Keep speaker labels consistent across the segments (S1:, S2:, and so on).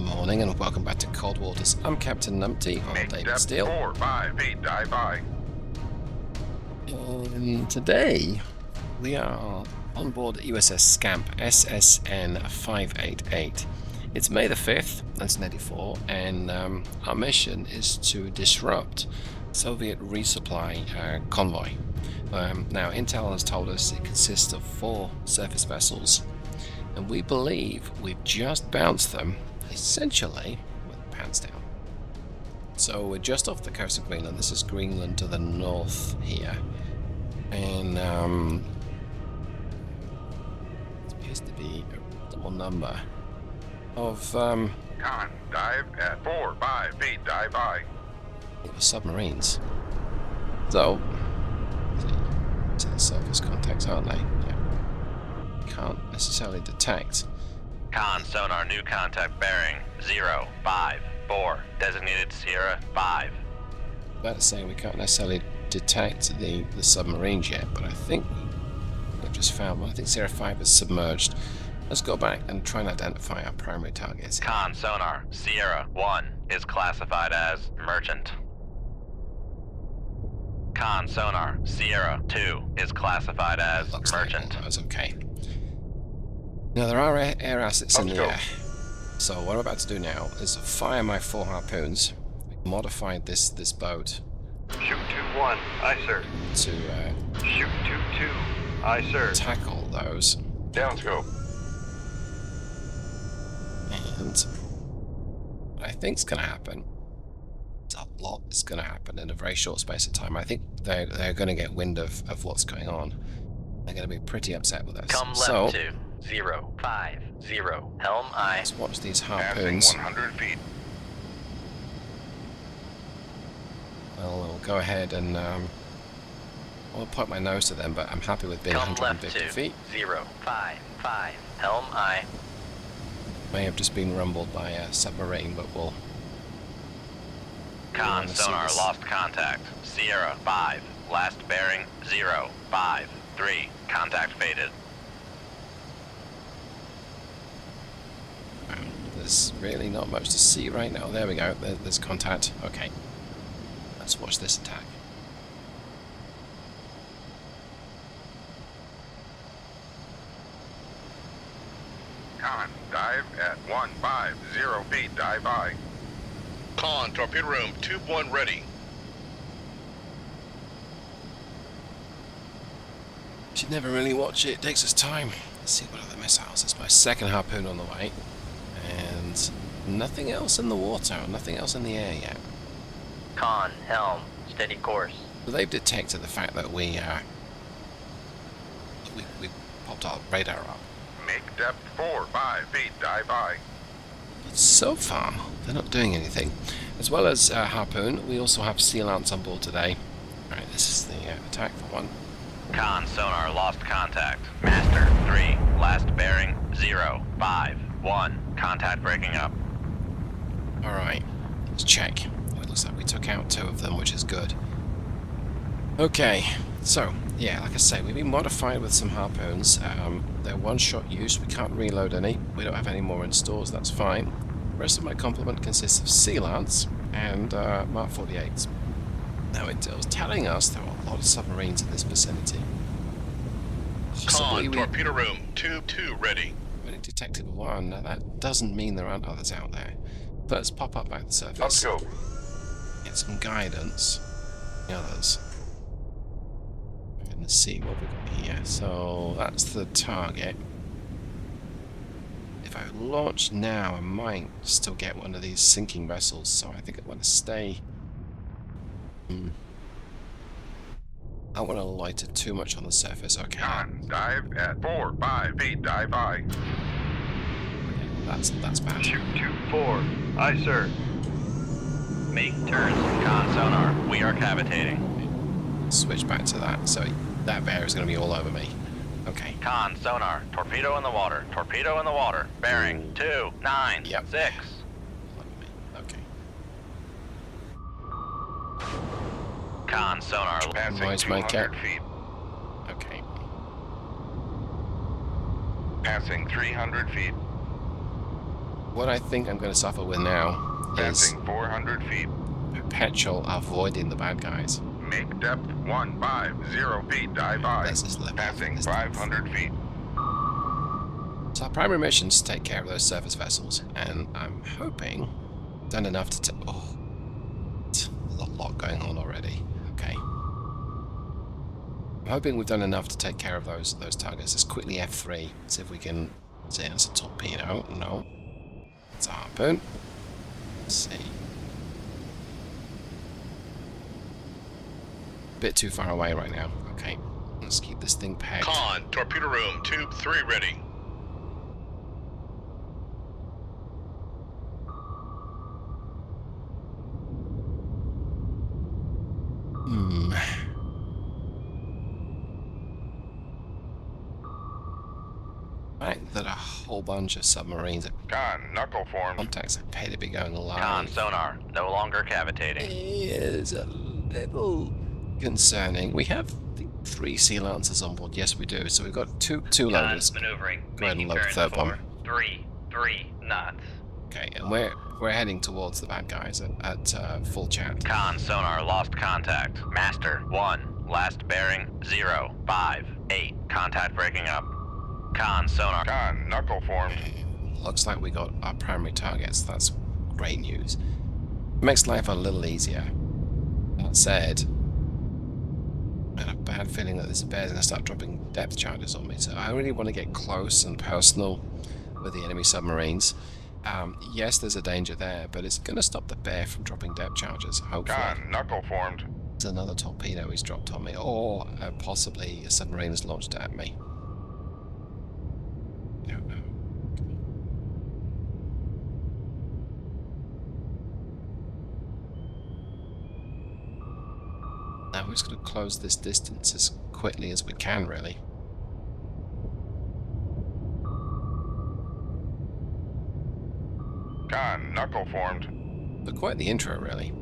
S1: morning and welcome back to Cold Waters. I'm Captain Numpty on
S2: Make
S1: David
S2: depth
S1: Steele.
S2: 4, 5 feet, dive by.
S1: And today we are on board USS Scamp, SSN 588. It's May the 5th, 1984, and our mission is to disrupt Soviet resupply convoy. Now, Intel has told us it consists of 4 surface vessels, and we believe we've just bounced them, essentially, with pants down. So we're just off the coast of Greenland. This is Greenland to the north here. And it appears to be a double number of
S2: Con, dive at 4, 5 feet, dive by.
S1: submarines. So, see the surface contacts, aren't they? Yeah. Can't necessarily detect.
S3: Con sonar new contact bearing 054 designated Sierra 5.
S1: Better say we can't necessarily detect the submarines yet, but I think we've just found one. I think Sierra 5 is submerged. Let's go back and try and identify our primary targets.
S3: Con sonar Sierra 1 is classified as merchant. Con sonar Sierra 2 is classified as
S1: Looks
S3: merchant.
S1: like all those, okay. Now there are air assets in the air. So what I'm about to do now is fire my 4 harpoons. We modified this boat
S4: Shoot 2-1, aye sir.
S1: to
S4: Shoot 2-2, aye sir.
S1: tackle those.
S2: Down scope.
S1: And what I think's going to happen, a lot is going to happen in a very short space of time. I think they're going to get wind of what's going on. They're going to be pretty upset with us.
S3: Come left
S1: So
S3: to 050 helm aye.
S1: let's watch these
S2: Passing
S1: harpoons.
S2: 100 feet.
S1: I'll go ahead and I'll point my nose to them, but I'm happy with being
S3: Come left
S1: 150
S3: to
S1: feet.
S3: 055 helm aye.
S1: May have just been rumbled by a submarine, but we'll...
S3: Con
S1: wanna see
S3: sonar
S1: this.
S3: lost contact. Sierra 5. Last bearing 053. Contact faded.
S1: There's really not much to see right now. There we go. There's contact. Okay. Let's watch this attack.
S2: Con, dive at 150 feet, dive by.
S5: Con, torpedo room, tube 1 ready.
S1: Should never really watch it. It takes us time. Let's see what other missiles. It's my second harpoon on the way. And nothing else in the water. Nothing else in the air yet.
S3: Con helm steady course.
S1: So they've detected the fact that we popped our radar up.
S2: Make depth 4, 5 feet, dive by.
S1: But so far, they're not doing anything. As well as harpoon, we also have sea lance on board today. Alright, this is the attack for one.
S3: Con sonar lost contact. Master 3. Last bearing 051. Contact breaking up.
S1: Alright, let's check. Oh, it looks like we took out 2 of them, which is good. Okay, so, yeah, like I say, we've been modified with some harpoons. They're one-shot use, we can't reload any. We don't have any more in stores, that's fine. The rest of my complement consists of Sea Lance and Mark 48s. Now, it was telling us there are a lot of submarines in this vicinity. Possibly
S5: Con,
S1: we
S5: torpedo room, tube 2 ready.
S1: only detected 1. Now, that doesn't mean there aren't others out there. But let's pop up back to the surface.
S2: Up scope.
S1: Get some guidance. The others. And see what we've got here. So that's the target. If I launch now, I might still get one of these sinking vessels. So I think I want to stay. I don't want to loiter too much on the surface. Okay,
S2: Con, dive at 4, 5 feet, dive by.
S1: that's bad.
S4: Shoot 2-4, aye sir.
S3: Make turns. Con sonar. We are cavitating.
S1: Switch back to that. So that bear is going to be all over me. Okay.
S3: Con sonar. Torpedo in the water. Torpedo in the water. Bearing 296.
S1: Yep. Okay.
S3: Con sonar.
S2: Passing
S1: Noise make
S2: 200
S1: it.
S2: feet.
S1: Okay.
S2: Passing 300 feet.
S1: what I think I'm going to suffer with now is
S2: Passing 400 feet.
S1: perpetual avoiding the bad guys.
S2: Make depth 150 feet. Dive
S1: Let's just
S2: I.
S1: live
S2: Passing
S1: this
S2: 500 feet.
S1: So our primary mission is to take care of those surface vessels, and I'm hoping I've done enough to oh, it's a lot going on already. Okay. I'm hoping we've done enough to take care of those targets. Let's quickly F3, see if we can see it's a torpedo. No. It's a harpoon. Let's see. Bit too far away right now. Okay. Let's keep this thing pegged.
S5: Con, torpedo room, tube 3 ready.
S1: Right, that a whole bunch of submarines
S2: Con, knuckle formed.
S1: contacts appear to be going live.
S3: Con sonar, no longer cavitating.
S1: Is a little concerning. We have the 3 sea lancers on board. Yes, we do. So we've got two loaders.
S6: Maneuvering.
S1: Go ahead and
S6: Making
S1: load the
S6: turns
S1: third
S6: for
S1: one.
S6: 3 knots.
S1: Okay, and we're heading towards the bad guys at full chat.
S3: Con sonar lost contact. Master 1, last bearing 058. Contact breaking up. Con sonar.
S2: Con, knuckle formed.
S1: Looks like we got our primary targets. That's great news. Makes life a little easier. That said, I had a bad feeling that this bear's going to start dropping depth charges on me, so I really want to get close and personal with the enemy submarines. Yes, there's a danger there, but it's going to stop the bear from dropping depth charges, hopefully.
S2: Con, knuckle formed.
S1: There's another torpedo he's dropped on me, or possibly a submarine has launched at me. I don't know. Now we're just going to close this distance as quickly as we can, really.
S2: Con, knuckle formed.
S1: But quite the intro, really.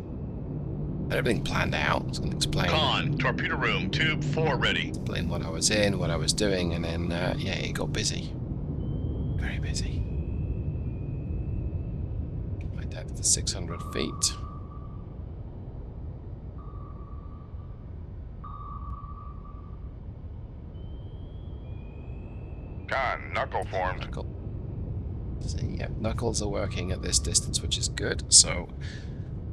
S1: Had everything planned out. I was going to explain
S5: Torpedo room, tube 4 ready.
S1: what I was in, what I was doing, and then, yeah, it got busy. Very busy. My depth is 600 feet.
S2: Con, knuckle formed.
S1: Knuckle. See, yeah, knuckles are working at this distance, which is good. So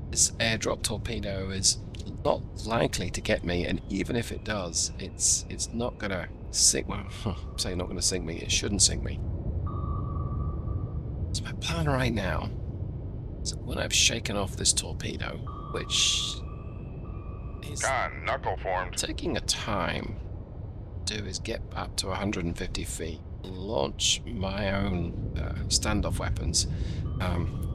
S1: this airdrop torpedo is not likely to get me, and even if it does, it's not gonna sink. Well, I'm saying not gonna sink me. It shouldn't sink me. So my plan right now is when I've shaken off this torpedo, which is
S2: Con, knuckle formed.
S1: taking a time to do, is get up to 150 feet, launch my own standoff weapons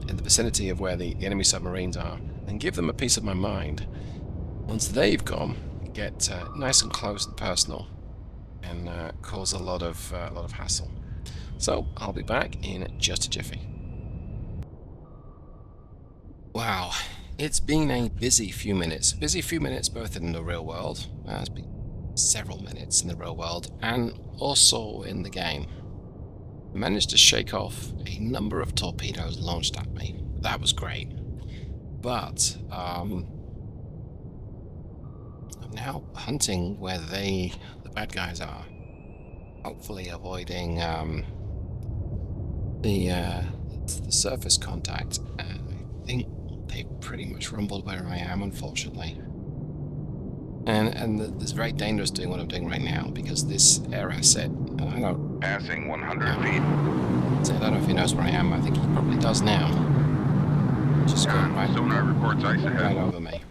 S1: in the vicinity of where the enemy submarines are, and give them a piece of my mind. Once they've gone, get nice and close and personal, and cause a lot of hassle. So I'll be back in just a jiffy. Wow, it's been a busy few minutes. Busy few minutes both in the real world. It's been several minutes in the real world, and also in the game. I managed to shake off a number of torpedoes launched at me. That was great. But I'm now hunting where the bad guys are. Hopefully avoiding the surface contact. I think they pretty much rumbled where I am, unfortunately. And it's very dangerous doing what I'm doing right now, because this air asset, I don't,
S2: Passing 100 feet.
S1: I don't know if he knows where I am. I think he probably does now. Just going
S2: Con, sonar reports ice
S1: right
S2: ahead.
S1: over me.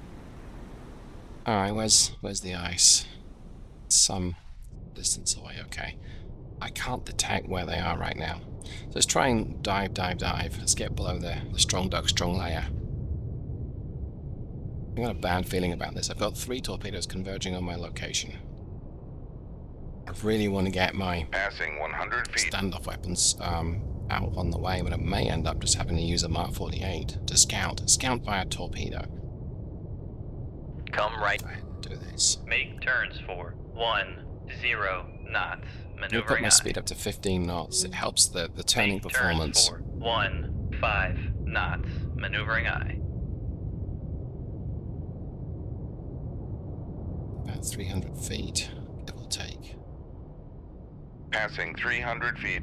S1: Alright, where's the ice? Some distance away, okay. I can't detect where they are right now. So let's try and dive. Let's get below the strong duck, strong layer. I've got a bad feeling about this. I've got 3 torpedoes converging on my location. I really want to get my
S2: Passing 100 feet.
S1: standoff weapons out on the way, but I may end up just having to use a Mark 48 to scout via torpedo.
S3: Come right.
S1: Go ahead and do this.
S6: Make turns for 10 knots.
S1: I'm going to put
S6: Maneuvering
S1: my
S6: aye.
S1: speed up to 15 knots. It helps the turning
S6: Make
S1: performance.
S6: turns for 10 5 knots. Maneuvering aye.
S1: About 300 feet, give or take.
S2: Passing 300 feet.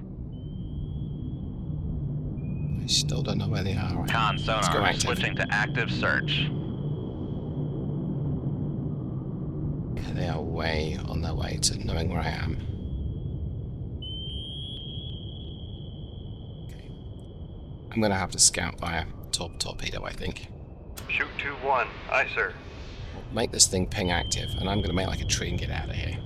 S1: I still don't know where they are. Right.
S3: Con
S1: Let's go
S3: sonar
S1: active.
S3: switching to active search.
S1: Yeah, they are way on their way to knowing where I am. Okay. I'm going to have to scout via torpedo, I think.
S4: Shoot 2-1. Aye, sir.
S1: We'll make this thing ping active, and I'm going to make like a tree and get out of here.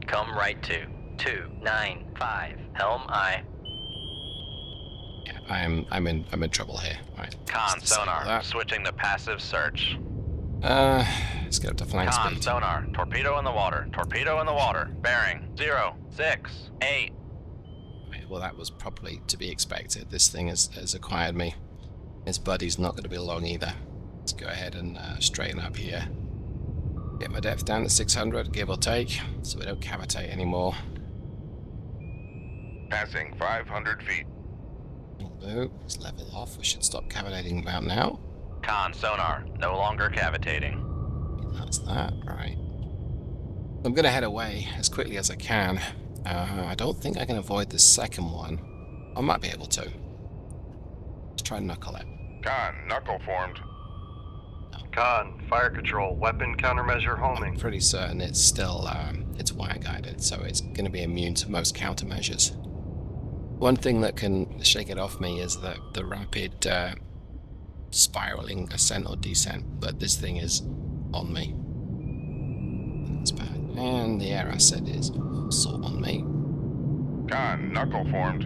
S6: Come right to 295. Helm aye.
S1: Yeah, I'm in trouble here. Right.
S3: Con
S1: let's disable
S3: sonar
S1: that.
S3: switching to passive search.
S1: Let's get up to flying
S3: Con
S1: speed.
S3: sonar, torpedo in the water, torpedo in the water, bearing 0, 6, 8.
S1: Well, that was probably to be expected. This thing has acquired me. His buddy's not going to be long either. Let's go ahead and straighten up here. Get my depth down to 600, give or take, so we don't cavitate anymore.
S2: Passing 500 feet.
S1: Will do. Let's level off. We should stop cavitating about now.
S3: Con sonar, no longer cavitating.
S1: That's that, right. I'm going to head away as quickly as I can. I don't think I can avoid the second one. I might be able to. Let's try and knuckle it.
S2: Con, knuckle formed.
S4: Con, fire control, weapon countermeasure
S1: I'm
S4: homing.
S1: pretty certain it's still it's wire guided, so it's going to be immune to most countermeasures. One thing that can shake it off me is the rapid spiraling ascent or descent, but this thing is on me. That's bad. And the air asset is also on me.
S2: Con, knuckle formed.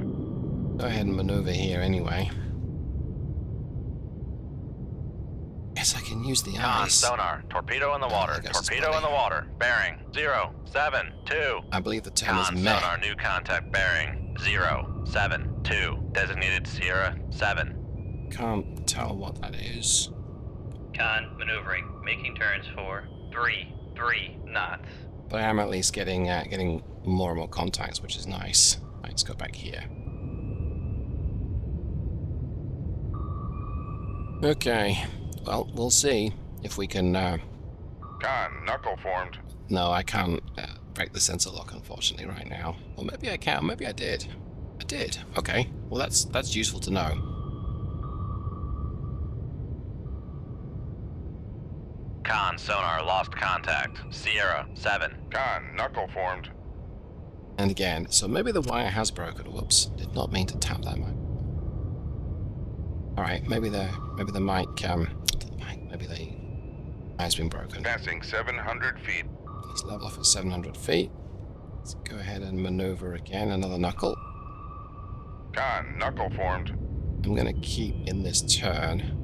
S1: Go ahead and maneuver here anyway. Yes, I can use the
S3: Con
S1: eyes.
S3: sonar, torpedo in the water,
S1: there goes his
S3: torpedo in
S1: body.
S3: the water, bearing 0, 7, 2.
S1: I believe the term is
S3: Con
S1: meh.
S3: sonar, new contact bearing 0, 7, 2. Designated Sierra 7.
S1: Can't tell what that is.
S6: Con maneuvering. Making turns for 3 knots.
S1: But I am at least getting more and more contacts, which is nice. Right, let's go back here. Okay, well, we'll see if we can...
S2: Con, knuckle formed.
S1: No, I can't break the sensor lock, unfortunately, right now. Or maybe I can, maybe I did. I did, okay. Well, that's useful to know.
S3: Con sonar, lost contact, Sierra 7.
S2: Con, knuckle formed.
S1: And again, so maybe the wire has broken. Whoops, did not mean to tap that mic. Alright, maybe the wire's been broken.
S2: Passing 700 feet.
S1: Let's level off at 700 feet. Let's go ahead and maneuver again, another knuckle.
S2: Con, knuckle formed.
S1: I'm going to keep in this turn.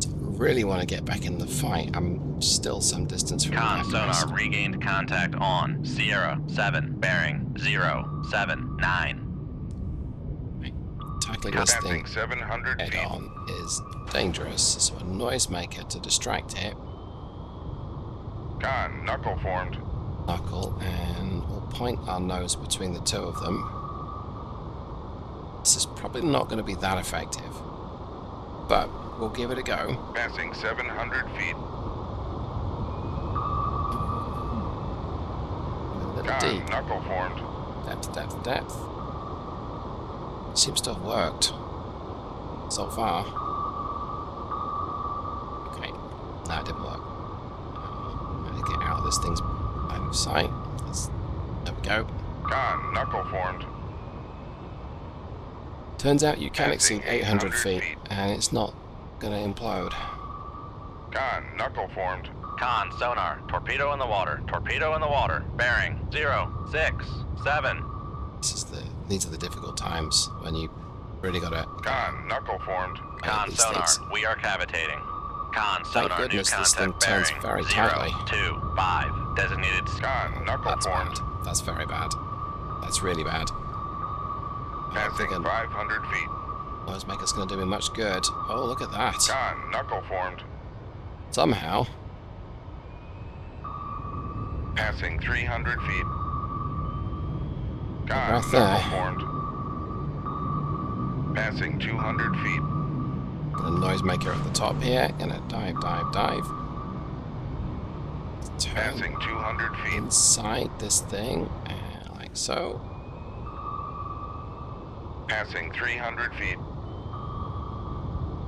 S1: I really want to get back in the fight. I'm still some distance from
S3: Con
S1: that guys.
S3: sonar, regained contact on Sierra 7, bearing 0, 7, 9.
S1: Tackling this thing
S2: Passing 700
S1: head
S2: feet.
S1: on is dangerous, so a noisemaker to distract it.
S2: Con, knuckle formed.
S1: Knuckle, and we'll point our nose between the two of them. This is probably not going to be that effective, but we'll give it a go.
S2: Passing 700 feet.
S1: A little
S2: Con,
S1: deep.
S2: knuckle formed.
S1: Depth, depth, depth. Seems to have worked so far. Okay, that didn't work. I'm gonna get out of this thing's line of sight. There we go.
S2: Con, knuckle formed.
S1: Turns out you can exceed
S2: Passing
S1: 800
S2: 800
S1: feet,
S2: feet.
S1: and it's not gonna implode.
S2: Con, knuckle formed.
S3: Con sonar, torpedo in the water, bearing 0, 6, 7.
S1: These are the difficult times when you really gotta
S2: Con, knuckle formed.
S1: make
S3: Con
S1: these
S3: sonar,
S1: things.
S3: we are cavitating. Con
S1: Thank
S3: sonar, new
S1: goodness this thing
S3: contact
S1: turns
S3: bearing
S1: very
S3: 0,
S1: tightly.
S3: 2, 5. Designated
S2: Con, knuckle
S1: That's
S2: formed.
S1: bad. That's very bad. That's really bad. I don't think
S2: Passing
S1: a
S2: 500 feet.
S1: noisemaker's gonna do me much good. Oh, look at that.
S2: Con, knuckle formed.
S1: Somehow,
S2: Passing 300 feet. Con,
S1: Right there.
S2: knuckle formed. Passing 200 feet.
S1: A noisemaker at the top here. Gonna dive, dive, dive. Turn
S2: Passing 200 feet.
S1: inside this thing, and like so.
S2: Passing 300 feet.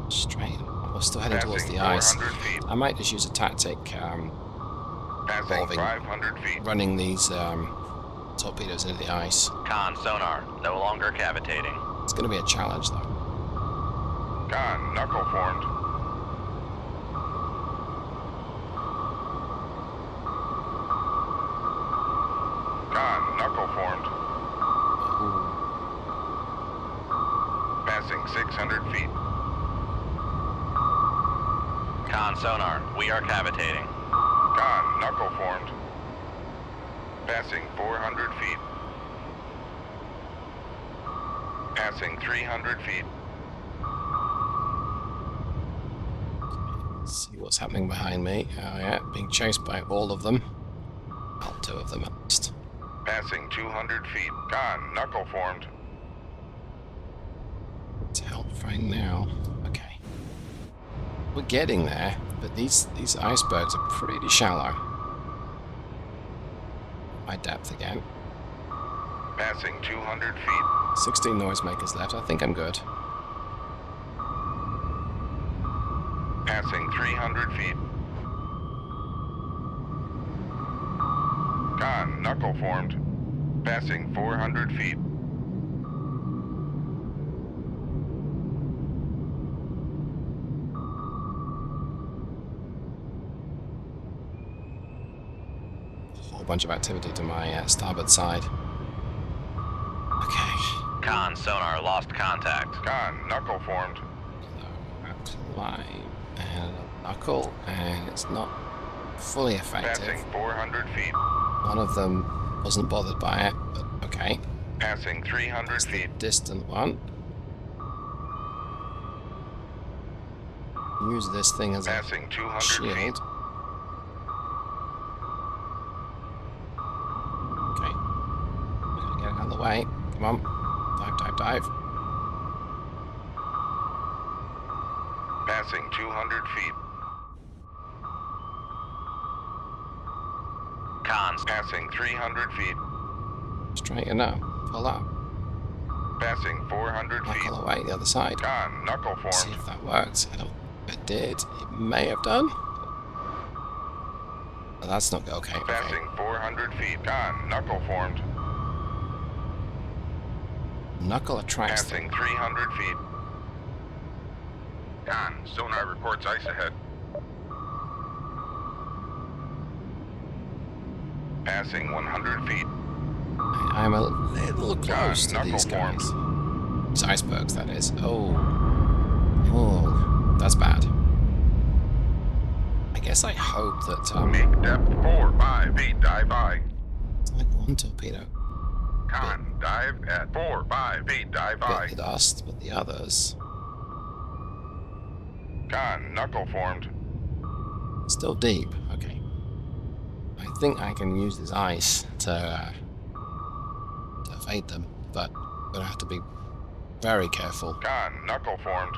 S1: Straight. We're still heading towards
S2: Passing
S1: the ice.
S2: 400 feet.
S1: I might just use a tactic
S2: Passing
S1: involving
S2: 500 feet.
S1: running these torpedoes into the ice.
S3: Con sonar, no longer cavitating.
S1: It's going to be a challenge, though.
S2: Con, knuckle formed. Con, knuckle formed.
S1: Ooh.
S2: Passing 600 feet.
S3: Con sonar, we are cavitating.
S2: Con, knuckle formed. Passing 400 feet. Passing 300 feet.
S1: Let's see what's happening behind me. Oh yeah, being chased by all of them. Well, two of them at least.
S2: Passing 200 feet. Con, knuckle formed.
S1: It's help right now. Okay. We're getting there, but these icebergs are pretty shallow. My depth again.
S2: Passing 200 feet.
S1: 16 noisemakers left. I think I'm good.
S2: Passing 300 feet. Con, knuckle formed. Passing 400 feet.
S1: A whole bunch of activity to my starboard side. Okay.
S3: Con sonar, lost contact.
S2: Con, knuckle formed.
S1: So, climb and knuckle, and it's not fully effective.
S2: Passing 400 feet.
S1: One of them wasn't bothered by it, but okay.
S2: Passing 300
S1: That's the
S2: feet.
S1: distant one. Use this thing as a
S2: Passing 200
S1: shield.
S2: feet.
S1: Okay. I'm gonna get it out of the way. Come on. Dive, dive, dive.
S2: Passing 200 feet.
S3: Cons.
S2: Passing 300 feet.
S1: Straighten up. Pull up.
S2: Passing 400 feet.
S1: Knuckle away the other side.
S2: Con, knuckle
S1: See
S2: formed.
S1: if that works. I don't think it did. It may have done. But that's not okay. Okay.
S2: Passing 400 feet. Con, knuckle formed.
S1: Knuckle attracts
S2: Passing
S1: them.
S2: 300 feet. Con, sonar reports ice ahead. Passing 100 feet.
S1: I'm a little close to
S2: knuckle
S1: these
S2: formed.
S1: guys. These icebergs, that is. Oh. Oh, that's bad. I guess I hope that
S2: Make depth 4, 5 feet. Dive by.
S1: it's like one torpedo
S2: Con, dive at 4, 5 feet. Dive by.
S1: bit the dust, but the others
S2: Con, knuckle formed.
S1: still deep. Okay. I think I can use this ice to evade them, but I'm gonna have to be very careful.
S2: Con, knuckle formed.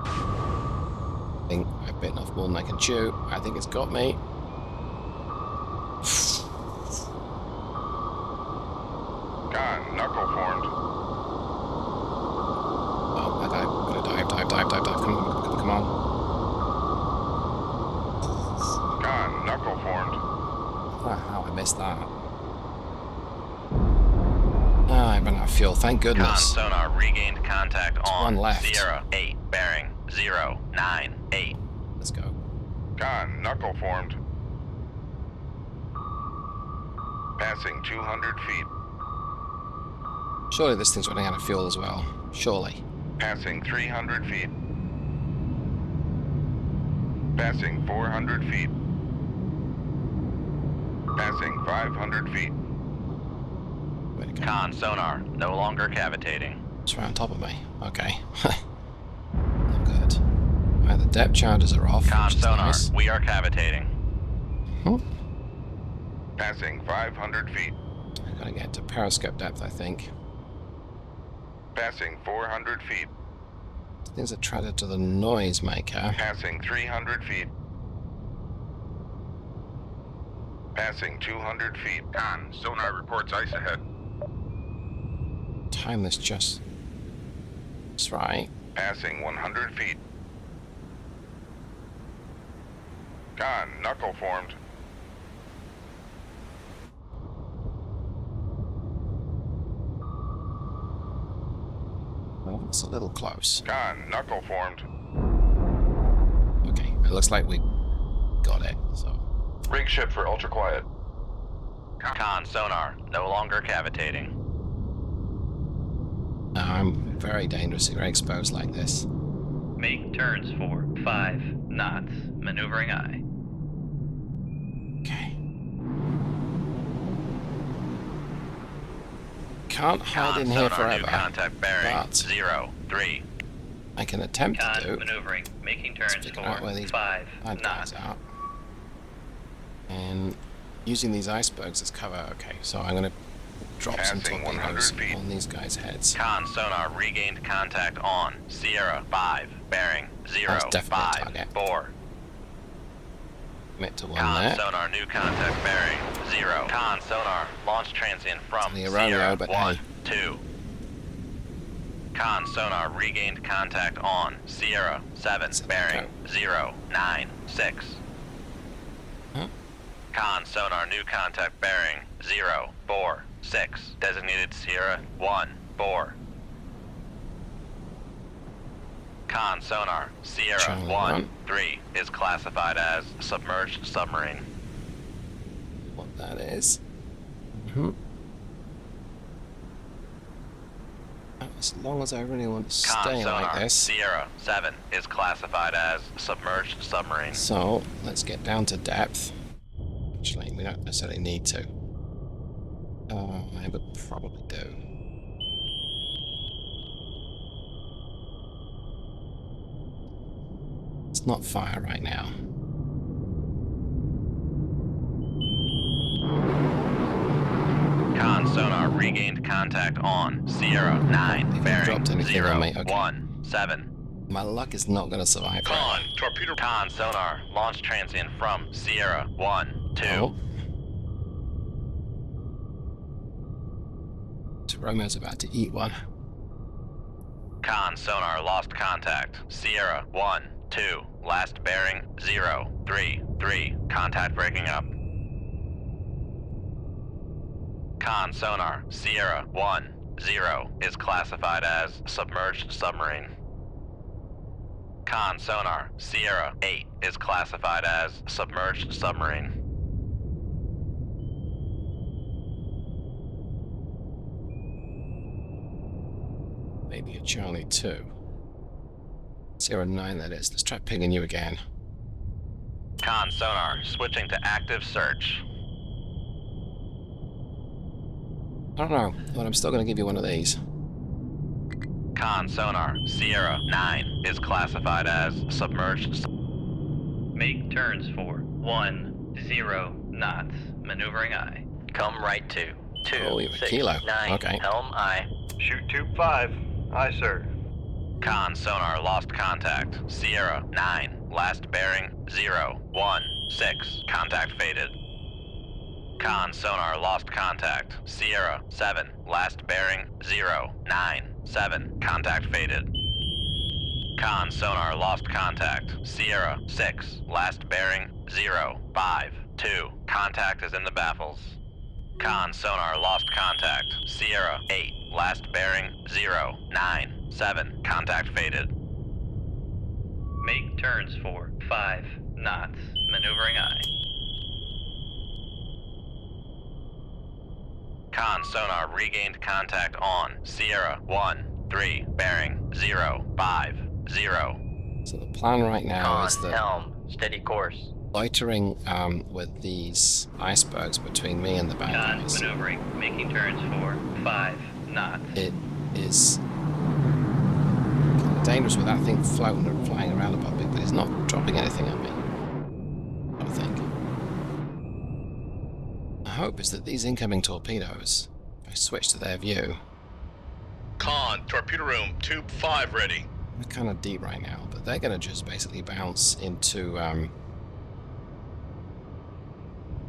S1: I think I've bitten off more than I can chew. I think it's got me.
S2: Con, knuckle formed.
S1: Oh, I'm gonna dive, dive, dive, dive, dive. Come on, come on.
S2: Con, knuckle formed.
S1: Oh, how I missed that. Ah, I ran out of fuel, thank
S3: Con
S1: goodness.
S3: sonar regained contact on
S1: one left.
S3: Sierra 8, bearing 098.
S1: Let's go.
S2: Con, knuckle formed. Passing 200 feet.
S1: Surely this thing's running out of fuel as well. Surely.
S2: Passing 300 feet. Passing 400 feet. Passing 500 feet.
S1: Where'd it go?
S3: Con sonar, no longer cavitating.
S1: It's right on top of me. Okay. Not good. Right, the depth charges are off.
S3: Con
S1: Which is
S3: sonar,
S1: nice.
S3: we are cavitating.
S1: Hmm.
S2: Passing 500 feet.
S1: We're going to get to periscope depth, I think.
S2: Passing 400 feet.
S1: Things attracted to the noisemaker.
S2: Passing 300 feet. Passing 200 feet. Con, sonar reports ice ahead.
S1: Time this just. That's right.
S2: Passing 100 feet. Con, knuckle formed.
S1: Well, it's a little close.
S2: Con, knuckle formed.
S1: Okay, it looks like we got it, so.
S2: Rig ship for ultra quiet.
S3: Con sonar, no longer cavitating.
S1: I'm very dangerously exposed like this.
S6: Make turns for 5 knots. Maneuvering eye.
S1: Okay. Can't hide in here
S3: sonar, new
S1: forever.
S3: contact bearing
S1: but
S3: 03.
S1: I can attempt to
S6: Con
S1: do.
S6: maneuvering. Making
S1: Let's
S6: turns
S1: figure out where
S6: for
S1: these
S6: 5
S1: bad
S6: knots.
S1: guys are. And using these icebergs as cover. Okay, so I'm going to drop some
S2: Passing 100
S1: torpedoes
S2: feet.
S1: on these guys' heads.
S3: Con sonar regained contact on Sierra 5, bearing 0,
S1: That's definitely a
S3: 5,
S1: target.
S3: 4.
S1: Commit to one
S3: Con
S1: there.
S3: sonar new contact bearing 0. Con sonar launch transient from
S1: It's only a
S3: Sierra
S1: Romeo, but
S3: 1,
S1: hey.
S3: 2. Con sonar regained contact on Sierra 7,
S1: Set the
S3: bearing
S1: count.
S3: 0, 9, 6.
S1: Huh?
S3: Con sonar new contact bearing 0, 4, 6. Designated Sierra 1, 4. Con sonar Sierra
S1: Charlie
S3: 1,
S1: 1.
S3: 3 is classified as submerged submarine.
S1: What that is. Mm-hmm. As long as I really want to
S3: Con
S1: stay
S3: sonar
S1: like this.
S3: Sierra 7 is classified as submerged submarine.
S1: So, let's get down to depth. Actually, we don't necessarily need to. I would probably do. It's not fire right now.
S3: Con sonar regained contact on Sierra 9,
S1: They've
S3: bearing
S1: dropped anything
S3: 0,
S1: on me, okay.
S3: 1, 7.
S1: My luck is not going to survive.
S5: Con, torpedo.
S3: Con sonar launch transient from Sierra 1, 2.
S1: Oh. Romeo's about to eat one.
S3: Con sonar lost contact. Sierra 1, 2. Last bearing 0, 3, 3. Contact breaking up. Con sonar Sierra 1, 0 is classified as submerged submarine. Con sonar Sierra 8 is classified as submerged submarine.
S1: Maybe a Charlie 2. 09 that is. Let's try pinging you again.
S3: Con sonar switching to active search.
S1: I don't know, but I'm still going to give you one of these.
S3: Con sonar Sierra 9 is classified as submerged.
S6: Make turns for 10 knots. Maneuvering eye. Come right to
S1: Oh, you're a
S6: 269
S1: kilo. Okay.
S6: helm eye.
S4: Shoot tube 5. Aye, sir.
S3: Con sonar lost contact. Sierra 9, last bearing 0, 1, 6. Contact faded. Con sonar lost contact. Sierra 7, last bearing 0, 9, 7. Contact faded. Con sonar lost contact. Sierra 6, last bearing 0, 5, 2. Contact is in the baffles. Con sonar lost contact. Sierra 8, last bearing 0, 9, 7. Contact faded.
S6: Make turns for 5 knots. Maneuvering eye.
S3: Con sonar regained contact on Sierra 1, 3, bearing 0, 5, 0.
S1: So the plan right now is
S6: Con
S1: that
S6: helm. Steady course.
S1: loitering with these icebergs between me and the bad
S6: Con
S1: guys,
S6: maneuvering. Making turns for 5 knots.
S1: it is kind of dangerous with that thing floating and flying around above me, but it's not dropping anything at me. I don't think. hope is that these incoming torpedoes, if I switch to their view,
S5: Con, torpedo room, tube 5 ready.
S1: we're kind of deep right now, but they're going to just basically bounce into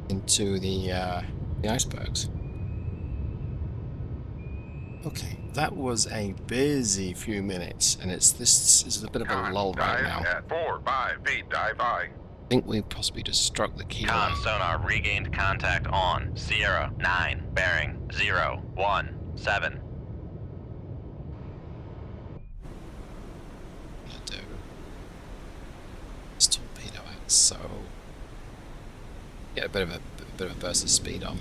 S1: the icebergs. Okay, that was a busy few minutes, and this is a bit of a lull right
S2: dive
S1: now.
S2: at 4-5 feet, dive I.
S1: I think we possibly just struck the kilo.
S3: Con sonar regained contact on Sierra 9, bearing 017.
S1: Do this torpedo out, so get a bit of a burst of speed on.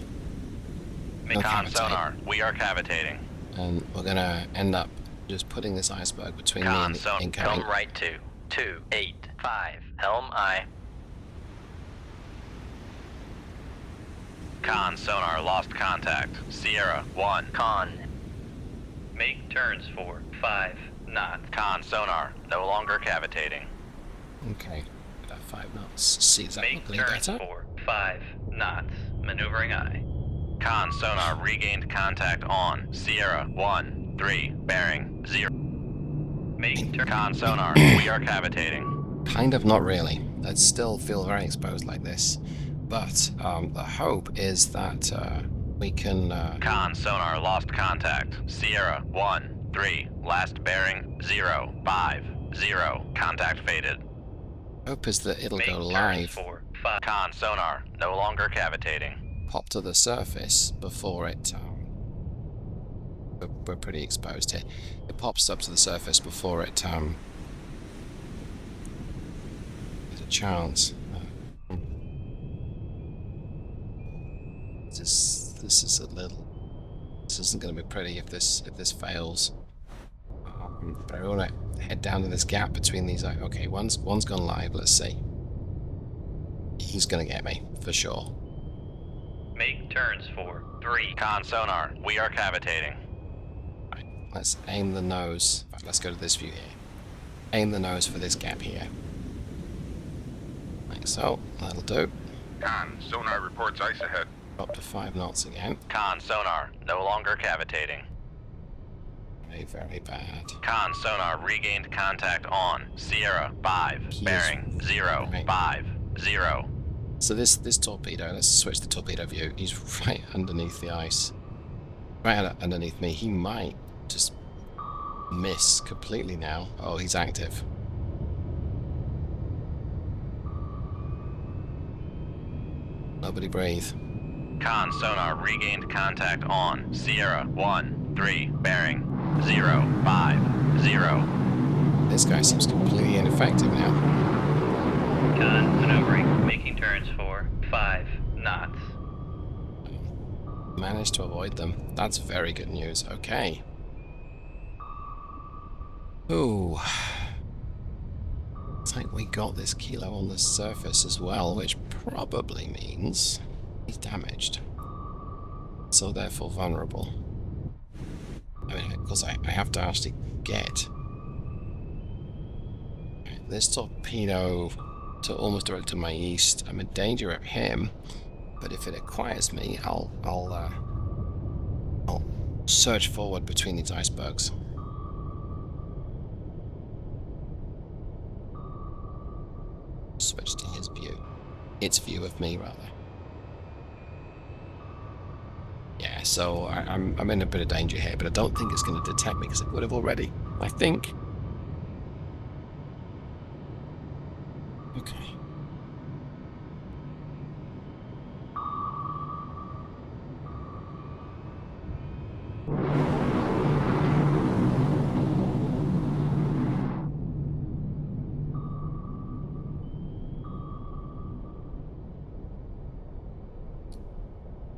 S3: Con
S1: cavitate.
S3: sonar, we are cavitating.
S1: And we're gonna end up just putting this iceberg between me
S3: Con
S1: and the
S3: sonar,
S1: incoming.
S3: come right to 285. Helm I. Con sonar lost contact. Sierra 1. Con.
S6: Make turns for 5 knots.
S3: Con sonar, no longer cavitating.
S1: Okay, about 5 knots. See, is that
S6: Make
S1: looking
S6: turns
S1: better?
S6: for 5 knots. Maneuvering I.
S3: Con sonar regained contact on Sierra 1-3, bearing 0.
S6: Make turns.
S3: Con sonar, we are cavitating.
S1: Kind of, not really. I'd still feel very exposed like this. But the hope is that we can...
S3: Con sonar lost contact. Sierra 1-3, last bearing 050. Contact faded.
S1: hope is that it'll
S6: Make
S1: go
S6: turns
S1: live,
S6: for 5.
S3: Con sonar, no longer cavitating.
S1: pop to the surface before it... we're pretty exposed here. It pops up to the surface before it... there's a chance. This is a little... This isn't going to be pretty if this fails. But I want to head down to this gap between these... Okay, one's gone live, let's see. He's going to get me, for sure.
S6: Make turns for 3.
S3: Con sonar, we are cavitating.
S1: Right, let's aim the nose. In fact, let's go to this view here. Aim the nose for this gap here. Like so, that'll do.
S2: Con, sonar reports ice ahead.
S1: Up to 5 knots again.
S3: Con sonar, no longer cavitating.
S1: Very, very bad.
S3: Con sonar regained contact on Sierra 5,
S1: He is
S3: bearing 050.
S1: So this torpedo, let's switch the torpedo view. He's right underneath the ice. Right underneath me. He might just miss completely now. Oh, he's active. Nobody breathe.
S3: Con sonar regained contact on Sierra 1-3, bearing 050.
S1: This guy seems completely ineffective now.
S6: Con maneuvering. Making turns for 5 knots.
S1: Managed to avoid them. That's very good news. Okay. Ooh. Looks like we got this kilo on the surface as well, which probably means he's damaged. So therefore vulnerable. I mean, because I have to actually get this torpedo to almost directly to my east. I'm in danger of him, but if it acquires me, I'll surge forward between these icebergs. Switch to his view. Its view of me, rather. Yeah, so I'm in a bit of danger here, but I don't think it's going to detect me because it would have already. I think. Okay.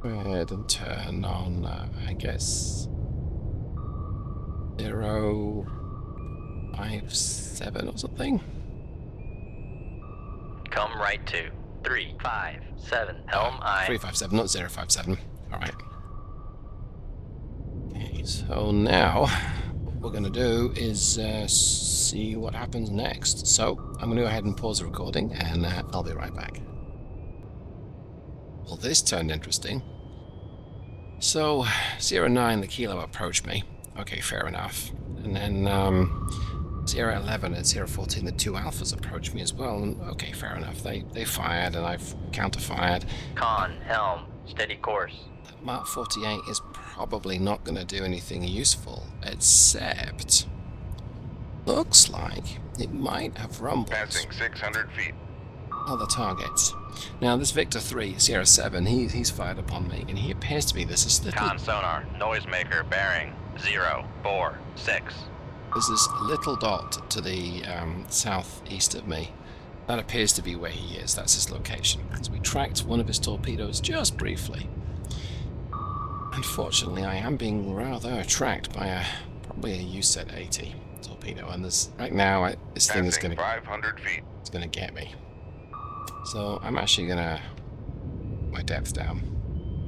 S1: Go ahead and turn on, I guess, 057 or something.
S3: Come right to 357. Helm I.
S1: 357, not 057. Alright. Okay, so now what we're going to do is see what happens next. So I'm going to go ahead and pause the recording and I'll be right back. Well, this turned interesting. So 09, the Kilo approached me. Okay, fair enough. And then 011 and 014, the two Alphas approached me as well. And okay, fair enough. They fired and I've counter-fired.
S6: Con, helm, steady course.
S1: Mark 48 is probably not going to do anything useful, except looks like it might have rumbled
S2: Passing 600 feet.
S1: other targets. Now this Victor 307, he's fired upon me, and he appears to be this little
S3: Con sonar, noisemaker, bearing 046.
S1: there's this little dot to the southeast of me. That appears to be where he is. That's his location. Because we tracked one of his torpedoes just briefly. Unfortunately, I am being rather tracked by probably a USS 80 torpedo, and this right now this thing is
S2: Passing
S1: going
S2: 500 feet.
S1: it's going to get me. So I'm actually going to my depth down.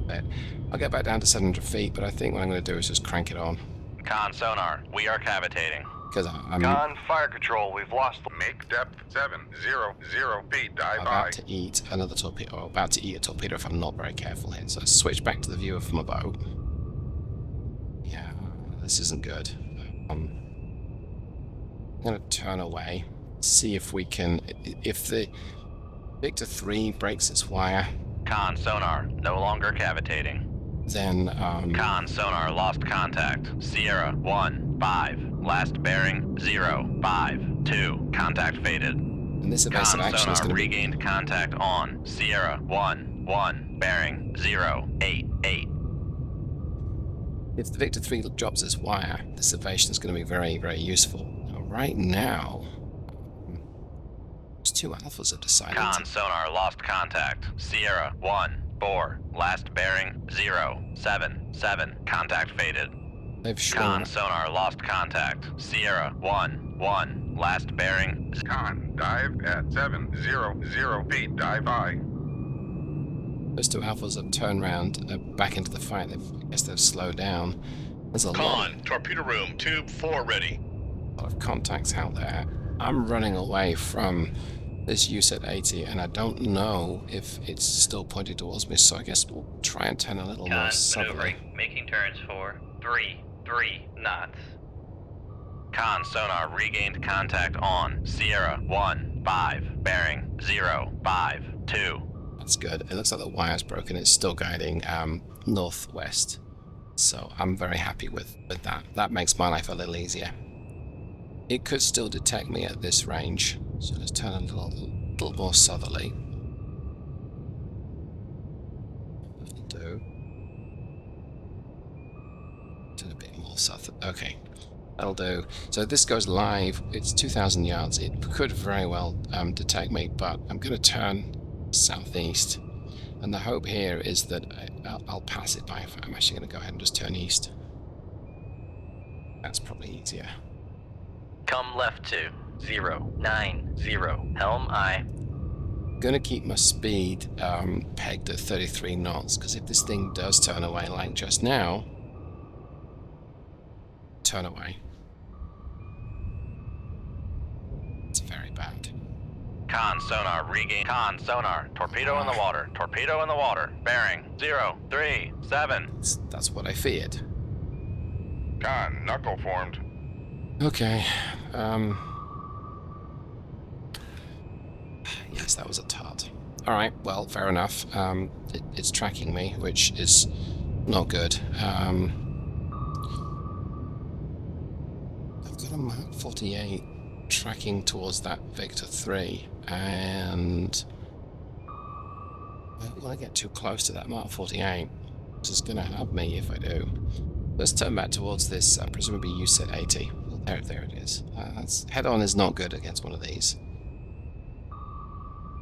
S1: But I'll get back down to 700 feet, but I think what I'm going to do is just crank it on.
S3: Con sonar, we are cavitating.
S1: Because I'm
S4: Con, fire control, we've lost the...
S2: Make depth 700 feet. Dive
S1: about
S2: by.
S1: to eat another torpedo, or about to eat a torpedo if I'm not very careful here. So I switch back to the viewer from a boat. Yeah, this isn't good. I'm going to turn away, see if we can... If the Victor 3 breaks its wire,
S3: Con sonar, no longer cavitating.
S1: then...
S3: Con sonar, lost contact. Sierra 15, last bearing 052. Contact faded.
S1: and this evasive
S3: Con
S1: action is
S3: sonar,
S1: going to be...
S3: regained contact on Sierra 11, bearing 088.
S1: If the Victor 3 drops its wire, this evasion is going to be very, very useful. Now, right now... Those two Alphas have decided
S3: Con
S1: to...
S3: sonar, lost contact. Sierra 14, last bearing 077. Contact faded.
S1: They've shown...
S3: Con sonar, lost contact. Sierra 11, last bearing.
S2: Con, dive at 700 feet. Dive by.
S1: Those two Alphas have turned round, back into the fight. I guess they've slowed down. There's a lot
S5: Con, torpedo room, tube 4 ready.
S1: of contacts out there. I'm running away from this USET 80, and I don't know if it's still pointing towards me, so I guess we'll try and turn a little more
S6: Con,
S1: southerly.
S6: maneuvering, making turns for 3 knots.
S3: Con sonar, regained contact on Sierra 15, bearing 052.
S1: That's good. It looks like the wire's broken. It's still guiding northwest. So I'm very happy with that. That makes my life a little easier. It could still detect me at this range. So let's turn a little more southerly. That'll do. Turn a bit more south. Okay. That'll do. So this goes live. It's 2,000 yards. It could very well detect me, but I'm going to turn southeast. And the hope here is that I'll pass it by. I'm actually going to go ahead and just turn east. That's probably easier.
S6: Come left to 090. Helm I.
S1: I'm going to keep my speed pegged at 33 knots, because if this thing does turn away like just now, turn away. It's very bad.
S3: Con sonar, regain. Con sonar, torpedo in the water. Torpedo in the water. Bearing 037.
S1: That's what I feared.
S2: Con, knuckle formed.
S1: Okay. Yes, that was a tart. Alright, well, fair enough. It's tracking me, which is not good. I've got a Mark 48 tracking towards that Victor 3, and I don't want to get too close to that Mark 48, which is going to have me if I do. Let's turn back towards this, presumably USET 80. Well, there it is. Head-on is not good against one of these.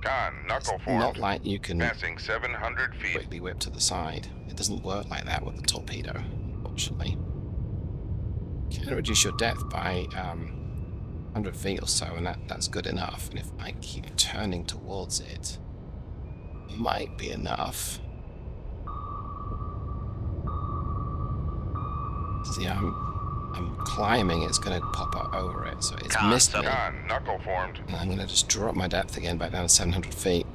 S2: Con, knuckle
S1: It's
S2: formed.
S1: not like you can
S2: Passing 700 feet.
S1: quickly whip to the side. It doesn't work like that with the torpedo, unfortunately. You can reduce your depth by 100 feet or so, and that's good enough. And if I keep turning towards it, might be enough. See, I'm climbing, it's going to pop up over it, so it's missed me.
S2: Con, knuckle formed.
S1: And I'm going to just drop my depth again back down to 700 feet.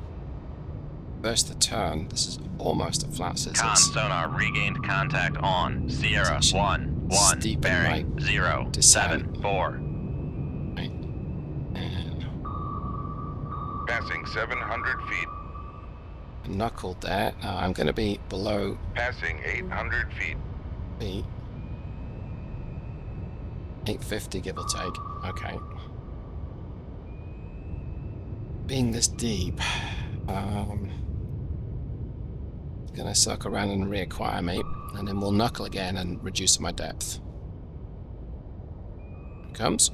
S1: Reverse the turn. This is almost a flat
S3: Con
S1: scissors.
S3: sonar regained contact on Sierra
S1: It's
S3: 1-1
S1: steep in my
S3: bearing 074.
S1: Right. And
S2: Passing 700 feet.
S1: knuckled there. I'm going to be below
S2: Passing 800 feet.
S1: feet. 850 give or take. Okay. Being this deep, gonna circle around and reacquire me, and then we'll knuckle again and reduce my depth. Here it comes.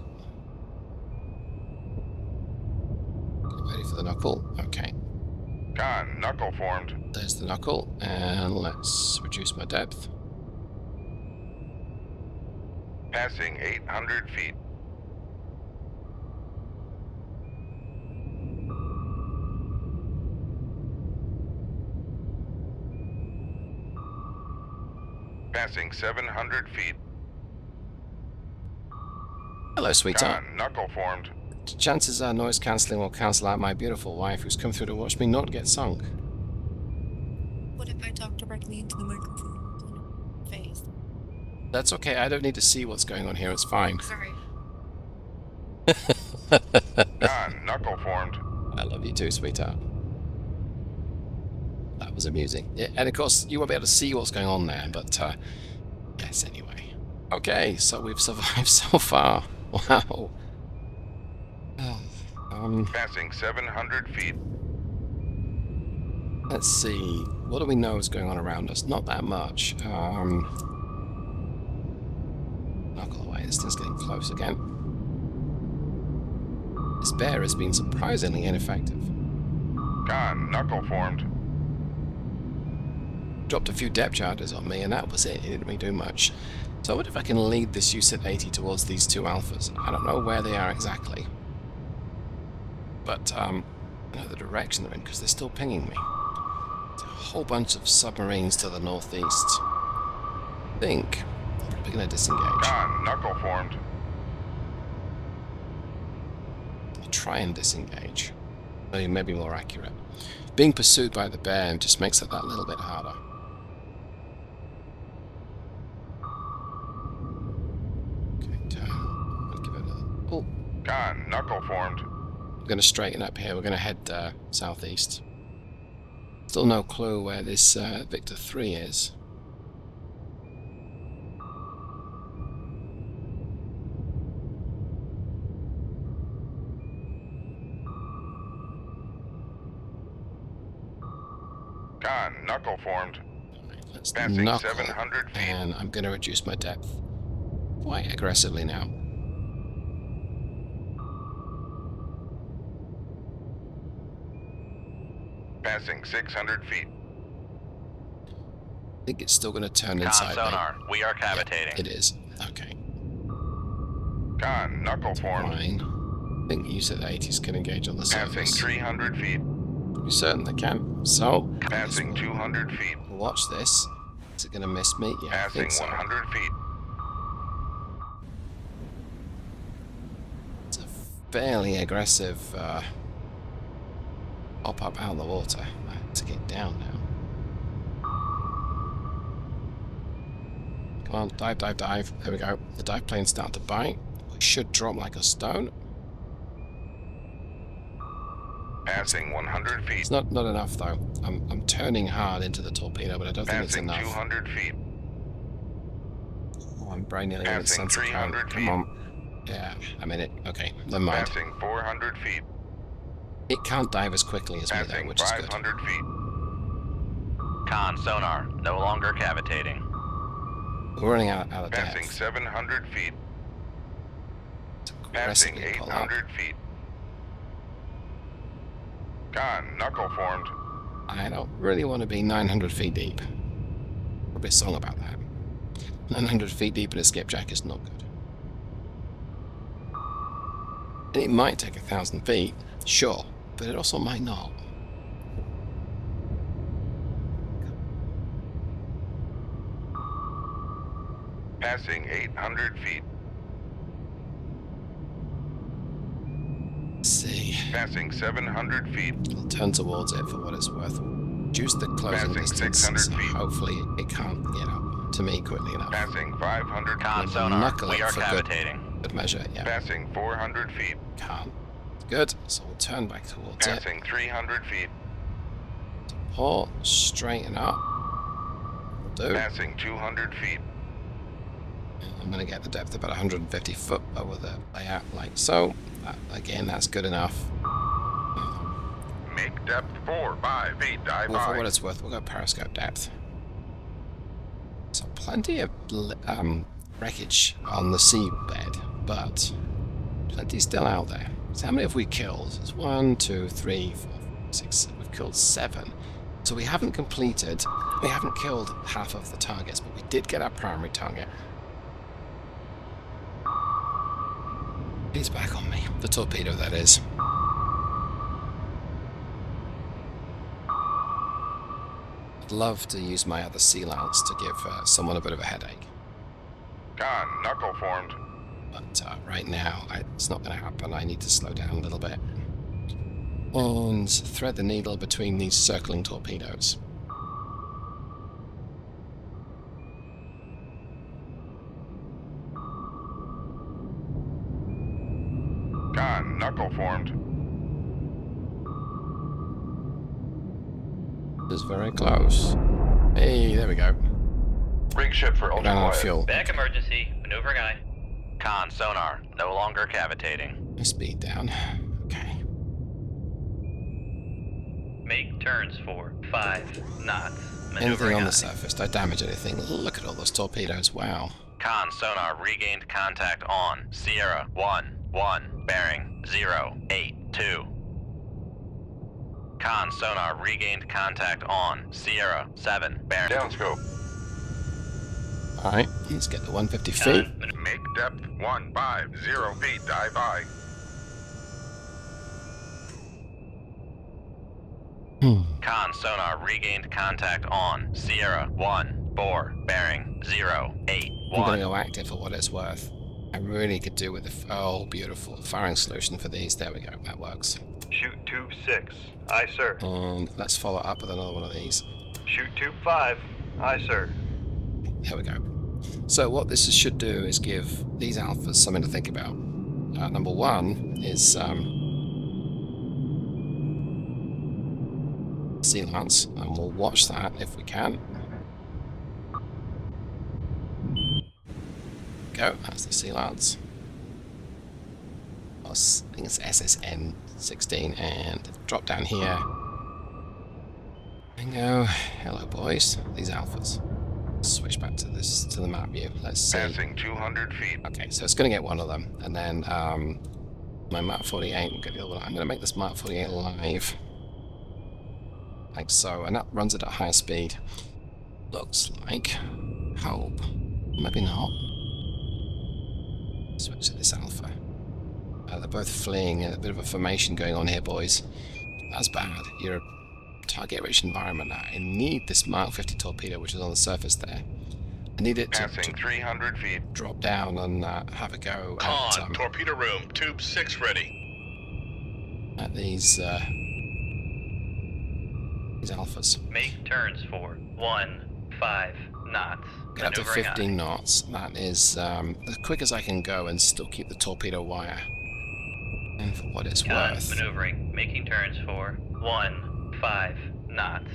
S1: Get ready for the knuckle. Okay.
S2: Con, knuckle formed.
S1: There's the knuckle, and let's reduce my depth.
S2: Passing 800 feet. Passing 700 feet.
S1: Hello, sweetheart.
S2: Con, knuckle formed.
S1: Chances are noise cancelling will cancel out my beautiful wife who's come through to watch me not get sunk.
S7: What if I talk directly into the microphone? Face.
S1: That's okay, I don't need to see what's going on here, it's fine.
S7: Sorry.
S2: Con, knuckle formed.
S1: I love you too, sweetheart. That was amusing. Yeah, and of course, you won't be able to see what's going on there, but yes, anyway. Okay, so we've survived so far. Wow.
S2: Passing 700 feet.
S1: Let's see. What do we know is going on around us? Not that much. Knuckle away. This thing's getting close again. This bear has been surprisingly ineffective.
S2: Con, knuckle formed.
S1: Dropped a few depth charges on me, and that was it. It didn't really do much. So I wonder if I can lead this USS 80 towards these two alphas. I don't know where they are exactly. But I know the direction they're in, because they're still pinging me. There's a whole bunch of submarines to the northeast. I think I'm probably going to disengage.
S2: Con, knuckle formed.
S1: I'll try and disengage. Maybe more accurate. Being pursued by the bear just makes it that little bit harder. Okay, turn. I'll give it another pull.
S2: Con, knuckle formed.
S1: We're going to straighten up here. We're going to head southeast. Still no clue where this Victor 3 is.
S2: Con, knuckle formed.
S1: Right, let's
S2: Passing
S1: knuckle,
S2: 700 feet.
S1: and I'm going to reduce my depth quite aggressively now.
S2: Passing 600 feet.
S1: I think it's still going to turn
S3: Con
S1: inside.
S3: sonar, we are cavitating.
S1: It is. Okay.
S2: Con, knuckle formed.
S1: Fine. I think USS 80s can engage on the
S2: Passing
S1: surface.
S2: 300 feet.
S1: Pretty certain they can. So,
S2: Passing 200 feet.
S1: watch this. Is it going to miss me? Yeah, I
S2: Passing
S1: think so.
S2: 100 feet.
S1: It's a fairly aggressive hop up out of the water. I have to get down now. Come on, dive, dive, dive. There we go. The dive plane's starting to bite. We should drop like a stone.
S2: Passing 100 feet.
S1: It's not enough though. I'm turning hard into the torpedo, but I don't think it's
S2: Passing
S1: enough.
S2: 200 feet.
S1: Oh, I'm brain nearly with
S2: Passing
S1: sense of current.
S2: 300
S1: Come
S2: feet.
S1: on. Yeah, I'm in it. Okay, never mind.
S2: Passing 400 feet.
S1: It can't dive as quickly as me though,
S2: Passing
S1: which is good.
S2: 500 feet.
S3: Con sonar, no longer cavitating.
S1: We're running out of
S2: Passing
S1: depth.
S2: 700 feet.
S1: It's
S2: Passing
S1: aggressively pull up.
S2: 800 feet. Con, knuckle formed.
S1: I don't really want to be 900 feet deep. Probably a song about that. 900 feet deep in a skipjack is not good. And it might take 1,000 feet, sure, but it also might not.
S2: Passing 800 feet.
S1: Let's see.
S2: Passing 700 feet.
S1: I'll turn towards it for what it's worth. reduced the closing
S2: Passing
S1: distance,
S2: 600
S1: so
S2: feet.
S1: hopefully it can't get up to me quickly enough.
S2: Passing 500
S3: Con
S1: We'll
S3: sonar,
S1: knuckle
S3: we
S1: it
S3: are
S1: for
S3: cavitating.
S1: good measure, yeah.
S2: Passing 400 feet.
S1: Can't. Good, so we'll turn back towards it.
S2: Passing 300 feet.
S1: Pull, straighten up. Will do.
S2: Passing 200 feet.
S1: I'm going to get the depth about 150 foot over the layout like so. Again, that's good enough.
S2: Make depth 4, 5 feet. Dive
S1: Well, for
S2: by.
S1: what it's worth, we'll go periscope depth. So plenty of wreckage on the seabed, but plenty still out there. So how many have we killed? It's 1, 2, 3, 4, 5, 6. We've killed 7. So we haven't killed half of the targets, but we did get our primary target. He's back on me. The torpedo, that is. I'd love to use my other sea lance to give someone a bit of a headache.
S2: Con, knuckle formed.
S1: But right now, it's not going to happen. I need to slow down a little bit. And thread the needle between these circling torpedoes.
S2: Con, knuckle formed.
S1: It's very close. Hey, there we go.
S4: Rig ship for
S1: Ran out of
S4: ultraquiet.
S1: fuel.
S6: Back emergency. Maneuvering eye.
S3: Con sonar, no longer cavitating.
S1: My speed down. Okay.
S6: Make turns for 5 knots.
S1: Anything
S6: Maneuvering
S1: on
S6: eye.
S1: the surface? Did I damage anything? Look at all those torpedoes. Wow.
S3: Con sonar regained contact on Sierra 1-1, bearing 082. Con sonar regained contact on Sierra 7, bearing.
S2: Downscope.
S1: Alright, let's get to 150 feet.
S6: Con,
S2: Make depth 150 feet. Dive by.
S3: Con sonar regained contact on Sierra 1-4, bearing 081.
S1: I'm going to go active for what it's worth. I really could do with oh, beautiful. Firing solution for these. There we go. That works.
S4: Shoot tube 6. Aye, sir.
S1: And let's follow up with another one of these.
S4: Shoot tube 5. Aye, sir.
S1: There we go. So what this should do is give these alphas something to think about. Number one is Sea Lance, and we'll watch that if we can. Go, that's the Sea Lance. I think it's SSN 16, and drop down here. Bingo. Hello, boys. These alphas. Switch back to the map view. Let's see.
S2: Passing 200 feet.
S1: Okay, so it's going to get one of them, and then my Mark 48 will get the other one. I'm going to make this Mark 48 live, like so, and that runs it at higher speed. Looks like. Hope. Maybe not. Switch to this alpha. They're both fleeing. A bit of a formation going on here, boys. That's bad. You're a target-rich environment now. I need this Mark 50 torpedo, which is on the surface there. I need it to
S2: Passing 300 feet.
S1: drop down and have a go
S5: Con, torpedo room, tube 6 ready.
S1: at these alphas.
S6: make turns for 15 knots.
S1: Get up to
S6: Maneuvering
S1: 15
S6: eye.
S1: knots. That is as quick as I can go and still keep the torpedo wire. And for what it's
S6: Con,
S1: worth,
S6: maneuvering. Making turns for 15 knots.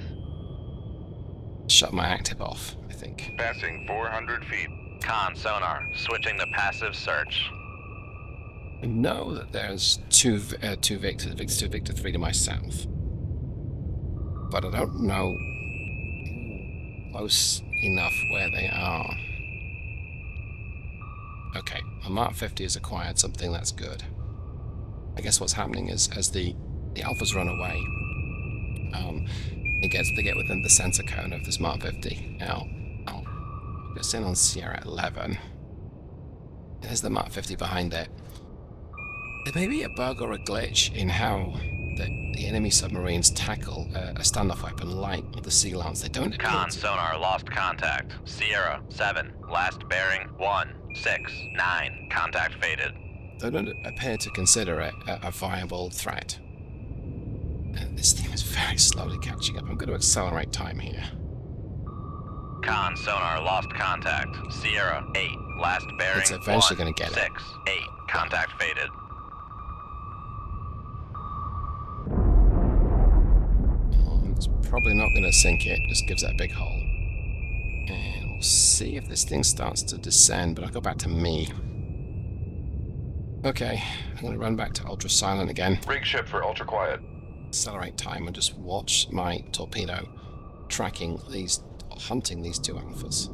S1: shut my active off, I think.
S2: Passing 400 feet.
S3: Con sonar, switching to passive search.
S1: I know that there's two Victors, Victor 2, Victor 3 to my south. But I don't know close enough where they are. Okay, a Mark 50 has acquired something that's good. I guess what's happening is as the alphas run away, they get within the sensor cone of this Mark 50. Now, I'll focus in on Sierra 11. There's the Mark 50 behind it. There may be a bug or a glitch in how the enemy submarines tackle a standoff weapon like the Sea Lance. They don't appear
S3: Con
S1: to.
S3: sonar lost contact. Sierra 7, last bearing 169. Contact faded.
S1: They don't appear to consider it a viable threat. This thing is very slowly catching up. I'm going to accelerate time here.
S3: Con sonar lost contact. Sierra 8, last bearing.
S1: It's eventually going to get it.
S3: 6, 8, contact faded.
S1: It's probably not going to sink it. Just gives that big hole. And we'll see if this thing starts to descend, but I'll go back to me. Okay, I'm going to run back to ultra silent again.
S4: Rig ship for ultra quiet.
S1: Accelerate time and just watch my torpedo hunting these two alphas.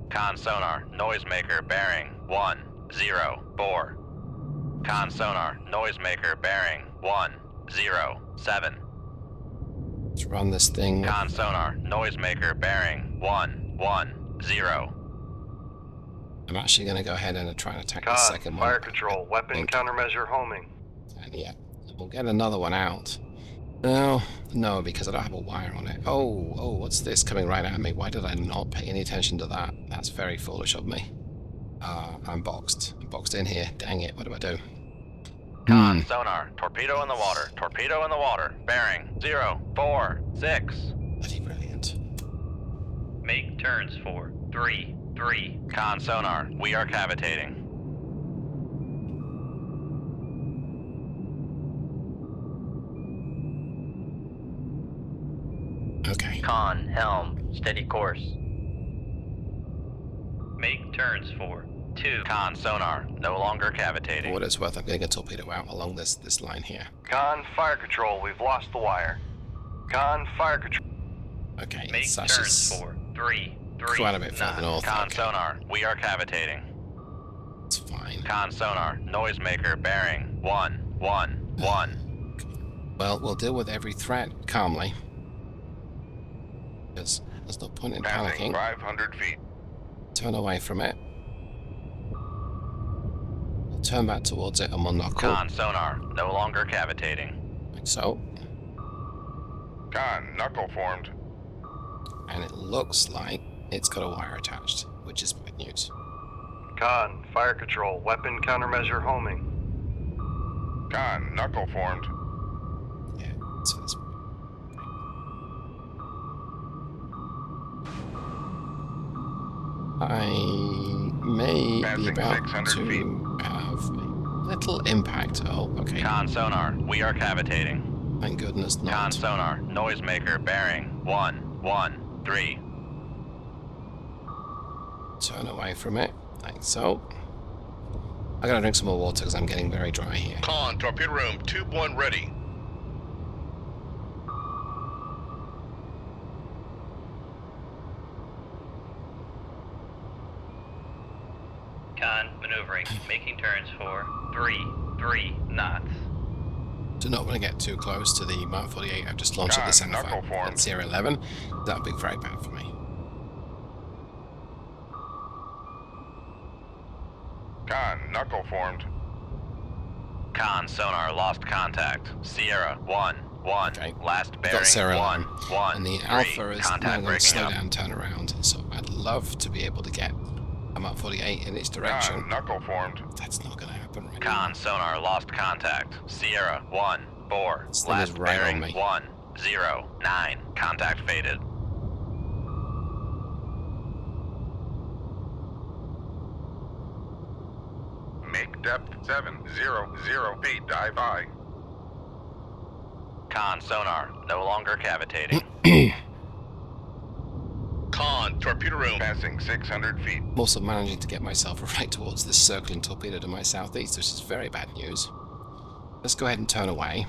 S3: Con sonar, noisemaker bearing 104. Con sonar, noisemaker bearing 107.
S1: Let's run this thing.
S3: Con sonar, noisemaker bearing 110.
S1: I'm actually going to go ahead and try and attack the
S4: Con,
S1: second one.
S4: fire control, weapon countermeasure homing.
S1: And yeah, we'll get another one out. No, because I don't have a wire on it. Oh, what's this coming right at me? Why did I not pay any attention to that? That's very foolish of me. I'm boxed. I'm boxed in here. Dang it, what do I do?
S3: Con sonar, torpedo in the water, torpedo in the water, bearing 046.
S1: Bloody brilliant.
S6: Make turns for 3, 3.
S3: Con sonar, we are cavitating.
S1: Okay.
S6: Con, helm, steady course. Make turns for 2.
S3: Con sonar, no longer
S1: For
S3: cavitating.
S1: what it's worth, I'm getting a torpedo out along this line here.
S4: Con, fire control, we've lost the wire. Con, fire control.
S1: Okay,
S6: Make
S1: it's
S6: turns for 3, 3.
S1: quite a bit further north.
S3: Con
S1: Okay,
S3: sonar, we are cavitating.
S1: it's fine.
S3: Con sonar, noisemaker bearing 111.
S1: Well, we'll deal with every threat calmly. Because there's no point in
S2: Passing
S1: panicking.
S2: 500 feet.
S1: Turn away from it. We'll turn back towards it and we'll knuckle.
S3: Con sonar, no longer cavitating.
S1: Like so.
S2: Con, knuckle formed.
S1: And it looks like it's got a wire attached, which is bad news.
S4: Con, fire control, weapon countermeasure homing.
S2: Con, knuckle formed.
S1: Yeah, so this way. I may be
S2: Passing
S1: about
S2: 600
S1: to
S2: feet.
S1: have a little impact. Oh, okay.
S3: Con sonar, we are cavitating.
S1: Thank goodness
S3: Con
S1: not.
S3: sonar, noisemaker bearing 113.
S1: Turn away from it, like so. I gotta drink some more water because I'm getting very dry here.
S5: Con, torpedo room, tube 1 ready.
S6: Con, maneuvering, making turns for 3, 3 knots.
S1: Do not want to get too close to the Mark 48 I've just launched at the center
S2: knuckle formed.
S1: at Sierra 11. That would be very bad for me.
S2: Con, knuckle formed.
S3: Con sonar, lost contact. Sierra 1, 1.
S1: Okay.
S3: Last
S1: We've
S3: bearing
S1: got Sierra
S3: 1,
S1: 11.
S3: 1.
S1: And the
S3: 3.
S1: Alpha is now
S3: Contact
S1: going to
S3: breaking
S1: slow
S3: up.
S1: down, turn around. So I'd love to be able to get a Mark 48 in its direction.
S2: Con, knuckle formed.
S1: That's not going to happen right
S3: Con sonar, lost contact. Sierra 1, 4.
S1: This thing is
S3: Last
S1: right on
S3: bearing
S1: me.
S3: 109. Contact faded.
S2: Make depth 700 feet. Dive by.
S3: Con sonar, no longer cavitating.
S1: now.
S5: Con, torpedo room.
S2: Passing 600 feet.
S1: I'm also managing to get myself right towards this circling torpedo to my southeast, which is very bad news. Let's go ahead and turn away.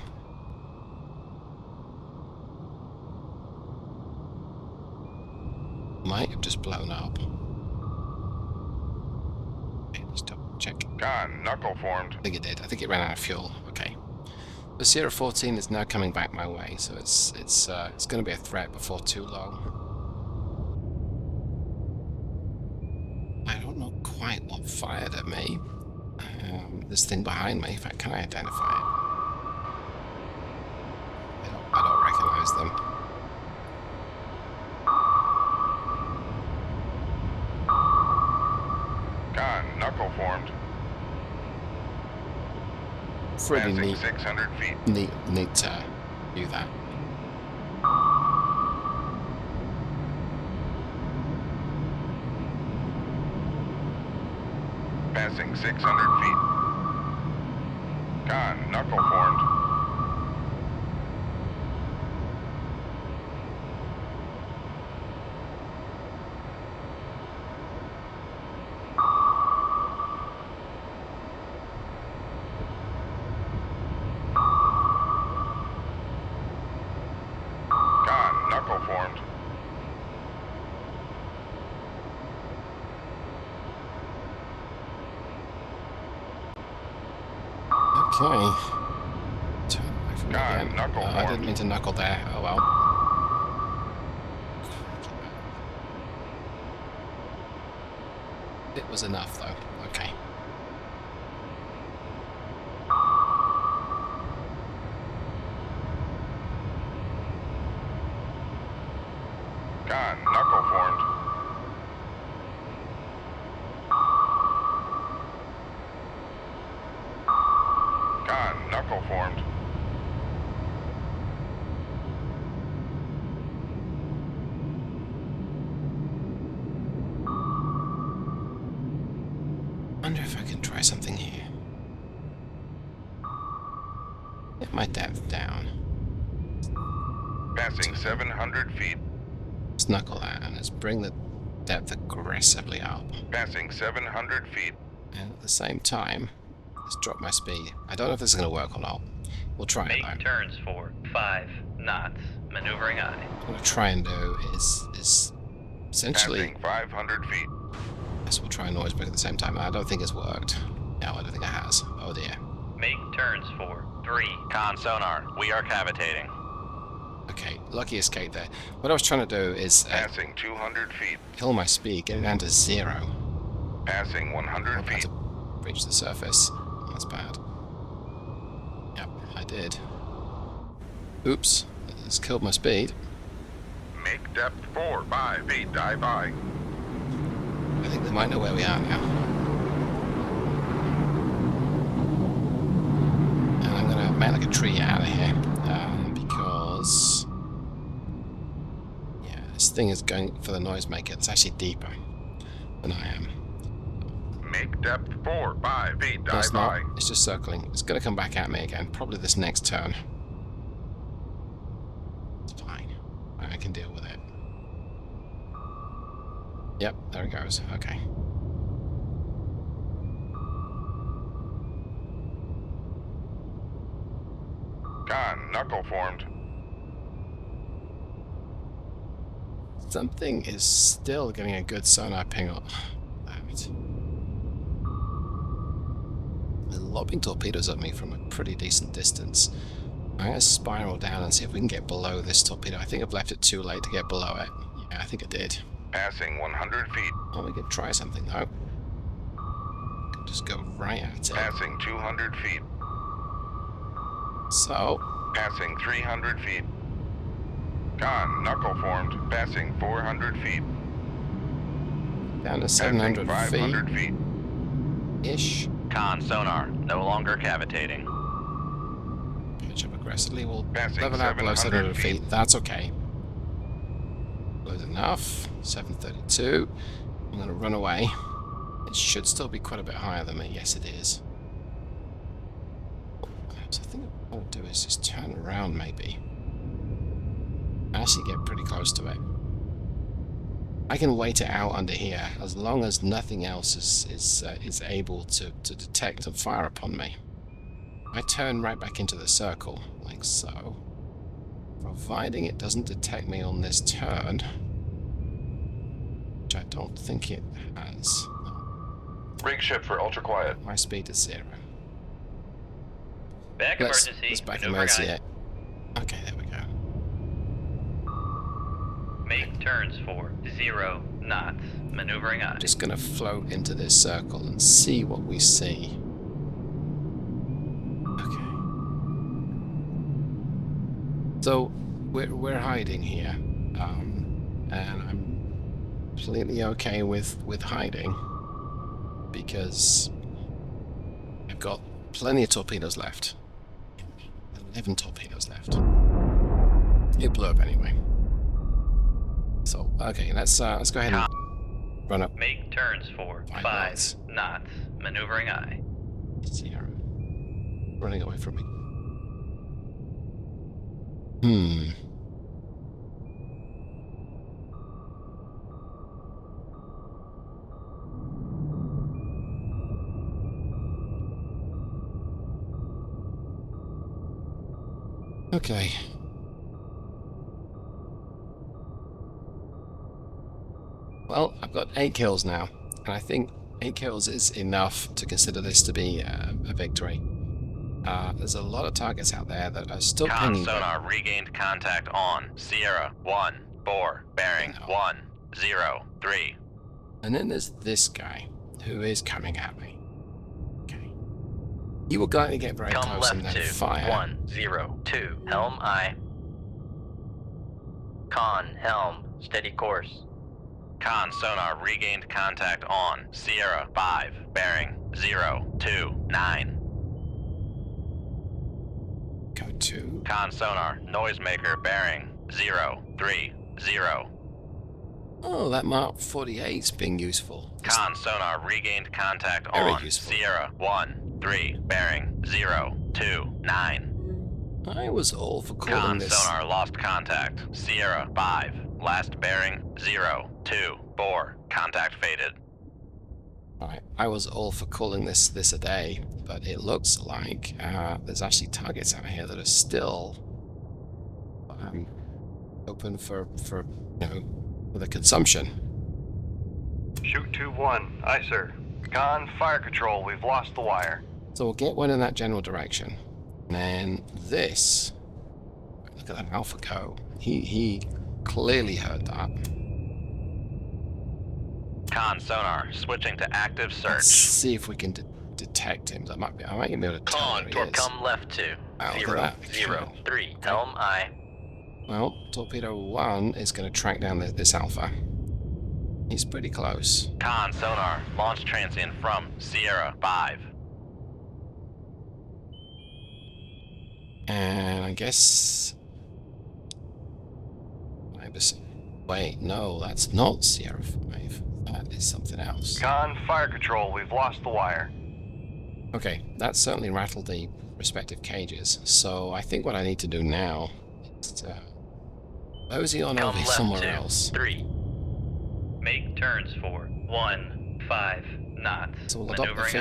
S1: Might have just blown up. Okay, let's double check.
S2: Con, knuckle formed.
S1: I think it did. I think it ran out of fuel. Okay. The Sierra 14 is now coming back my way, so it's going to be a threat before too long. I don't know quite what fired at me. This thing behind me. In fact, can I identify it? I don't recognize them.
S2: Con, knuckle formed.
S1: pretty
S2: Passing
S1: neat,
S2: 600 feet.
S1: neat to do that.
S2: Passing 600 feet. Con, knuckle formed. Con, knuckle formed.
S1: Okay. Turn away from it
S2: God,
S1: again.
S2: knuckle
S1: I didn't
S2: formed.
S1: mean to knuckle there. Oh well. It was enough though. Okay.
S2: Con, knuckle formed. Con, knuckle formed.
S1: Wonder if I can try something here. Get my depth down.
S2: Passing 700 feet.
S1: Let's knuckle that and let's bring the depth aggressively up.
S2: Passing 700 feet.
S1: And at the same time, let's drop my speed. I don't know if this is going to work or not. We'll try it
S6: Make
S1: though.
S6: turns for 5 knots. Maneuvering aye.
S1: What I'm going to try and do is essentially...
S2: Passing 500 feet.
S1: Yes, we'll try and noise break at the same time. I don't think it's worked. No, I don't think it has. Oh dear.
S6: Make turns for 3.
S3: Con sonar, we are cavitating.
S1: Okay, lucky escape there. What I was trying to do is
S2: Passing 200 feet.
S1: kill my speed, get it down to 0.
S2: Passing
S1: I'm
S2: 100
S1: about
S2: feet.
S1: to reach the surface. That's bad. Yep, I did. Oops, it's killed my speed.
S2: Make depth 4, 5 feet. Dive by.
S1: I think they might know where we are now. And I'm gonna make like a tree out of here. Because... yeah, this thing is going for the noisemaker. It's actually deeper than I am.
S2: Make depth 4, 5 feet.
S1: No, it's
S2: Dive
S1: not.
S2: by.
S1: It's just circling. It's gonna come back at me again. Probably this next turn. It's fine. I can deal with it. Yep, there it goes. Okay.
S2: Con, knuckle formed.
S1: Something is still getting a good sonar ping on that. They're lobbing torpedoes at me from a pretty decent distance. I'm going to spiral down and see if we can get below this torpedo. I think I've left it too late to get below it. Yeah, I think I did.
S2: Passing 100 feet.
S1: Oh, we could try something though. Just go right at it.
S2: Passing 200 feet.
S1: So,
S2: Passing 300 feet. Con, knuckle formed. Passing 400 feet.
S1: down to
S2: Passing
S1: 700
S2: 500 feet.
S1: feet-ish.
S3: Con sonar, no longer cavitating.
S1: Pitch up aggressively. We'll
S2: Passing
S1: level out below 700
S2: 700
S1: feet. That's okay. Close enough. 732. I'm going to run away. It should still be quite a bit higher than me. Yes, it is. So I think what I'll do is just turn around, maybe. Actually get pretty close to it. I can wait it out under here as long as nothing else is able to detect and fire upon me. I turn right back into the circle, like so. Providing it doesn't detect me on this turn. Which I don't think it has.
S4: Rig ship for ultra quiet.
S1: My speed is 0.
S6: Back
S1: Let's
S6: emergency.
S1: back
S6: Maneuvering
S1: emergency
S6: aye.
S1: it. Okay, there we go.
S6: Make turns for 0 knots. Maneuvering aye.
S1: Just gonna float into this circle and see what we see. Okay. So we're hiding here, and I'm completely okay with hiding because I've got plenty of torpedoes left. 11 torpedoes left. It blew up anyway. So, okay, let's go ahead and run up.
S6: Make turns for
S1: 5
S6: 5
S1: knots.
S6: knots. Maneuvering aye.
S1: Sierra. Running away from me. Okay. Well, I've got 8 kills now, and I think 8 kills is enough to consider this to be a victory. There's a lot of targets out there that are still
S3: Con
S1: pinging.
S3: sonar regained contact on Sierra 1-4, bearing 1-0-3.
S1: And then there's this guy who is coming at me. Okay. You were going to get very
S6: Come
S1: close and
S6: left
S1: then
S6: to
S1: fire.
S6: 102. Helm aye. Con helm. Steady course.
S3: Con sonar regained contact on Sierra 5, bearing 029.
S1: Go to.
S3: Con sonar noisemaker bearing 030.
S1: Oh, that Mark 48's being useful. It's
S3: Con sonar regained contact
S1: Very
S3: on
S1: useful.
S3: Sierra 1-3, bearing 029.
S1: I was all for calling
S3: Con
S1: this.
S3: sonar lost contact. Sierra 5, last bearing 024. Contact faded.
S1: Right, I was all for calling this a day, but it looks like there's actually targets out here that are still open for the consumption.
S4: Shoot 2-1. Aye, sir. Con, fire control. We've lost the wire.
S1: So we'll get one in that general direction. And then this. Look at that Alpha go. He clearly heard that.
S3: Con sonar switching to active
S1: Let's
S3: search.
S1: see if we can detect him. I might be able to tell
S6: Con
S1: where he is.
S6: come left to
S1: Oh, look at that.
S6: 003. Helm aye.
S1: Well, Torpedo 1 is going to track down this Alpha. He's pretty close.
S3: Con sonar launch transient from Sierra 5.
S1: And I guess... Wait, no, that's not Sierra 5. That is something else.
S4: Con, fire control. We've lost the wire.
S1: Okay, that certainly rattled the respective cages. So I think what I need to do now is to mosey on
S6: Come
S1: over
S6: left
S1: somewhere
S6: to
S1: else.
S6: 3. Make turns for 15 knots.
S1: So we'll adopt the
S6: Maneuvering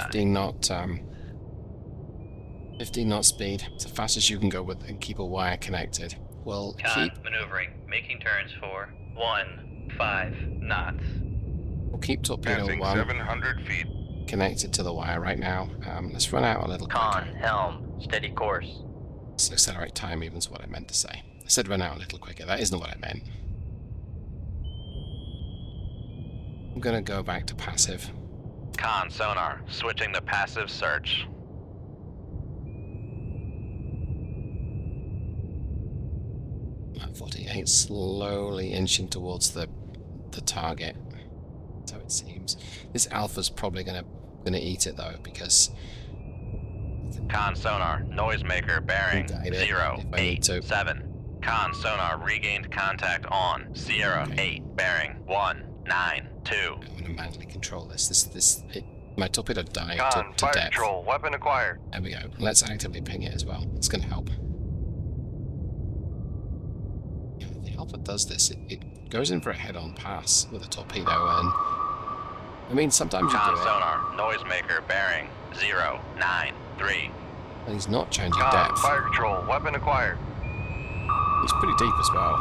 S1: 15 knot speed. It's the fastest you can go with and keep a wire connected. We'll
S6: Con
S1: keep
S6: maneuvering. Making turns for 15 knots.
S1: Torpedo
S2: Passing
S1: 1
S2: 700 feet.
S1: connected to the wire right now. Let's run out a little
S6: Con
S1: quicker.
S6: helm. Steady course.
S1: Let's accelerate time even is what I meant to say. I said run out a little quicker. That isn't what I meant. I'm gonna go back to passive.
S3: Con sonar switching to passive search.
S1: 48 slowly inching towards the target. So it seems. This Alpha's probably gonna eat it though, because
S3: Con sonar noisemaker bearing
S1: Guide it if I need to.
S3: 087. Con sonar regained contact on Sierra
S1: Okay.
S3: 8, bearing 192.
S1: I'm gonna manually control this. My torpedo died
S4: Con,
S1: to
S4: fire
S1: death.
S4: control. Weapon acquired.
S1: There we go. Let's actively ping it as well. It's gonna help. Yeah, the Alpha does this. It goes in for a head-on pass with a torpedo, and I mean sometimes you
S3: Con
S1: do it,
S3: sonar noisemaker bearing 093.
S1: and he's not changing
S4: Con,
S1: depth.
S4: fire control. Weapon acquired.
S1: He's pretty deep as well.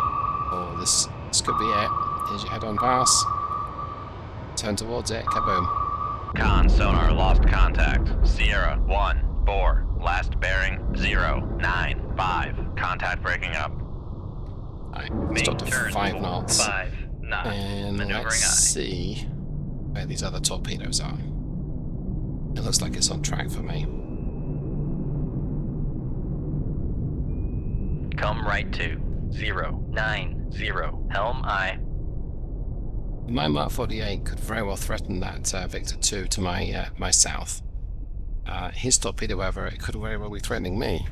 S1: Oh, this could be it. Here's your head-on pass. Turn towards it. Kaboom.
S3: Con sonar lost contact. Sierra 1-4. Last bearing 095. Contact breaking up.
S1: Alright,
S6: Make
S1: stop to
S6: turns
S1: 5
S6: for
S1: knots.
S6: 5 knots.
S1: And
S6: Maneuvering
S1: let's
S6: aye.
S1: see where these other torpedoes are. It looks like it's on track for me.
S6: Come right to 090. Helm aye.
S1: My Mark 48 could very well threaten that Victor 2 to my south. his torpedo over, it could very well be threatening me.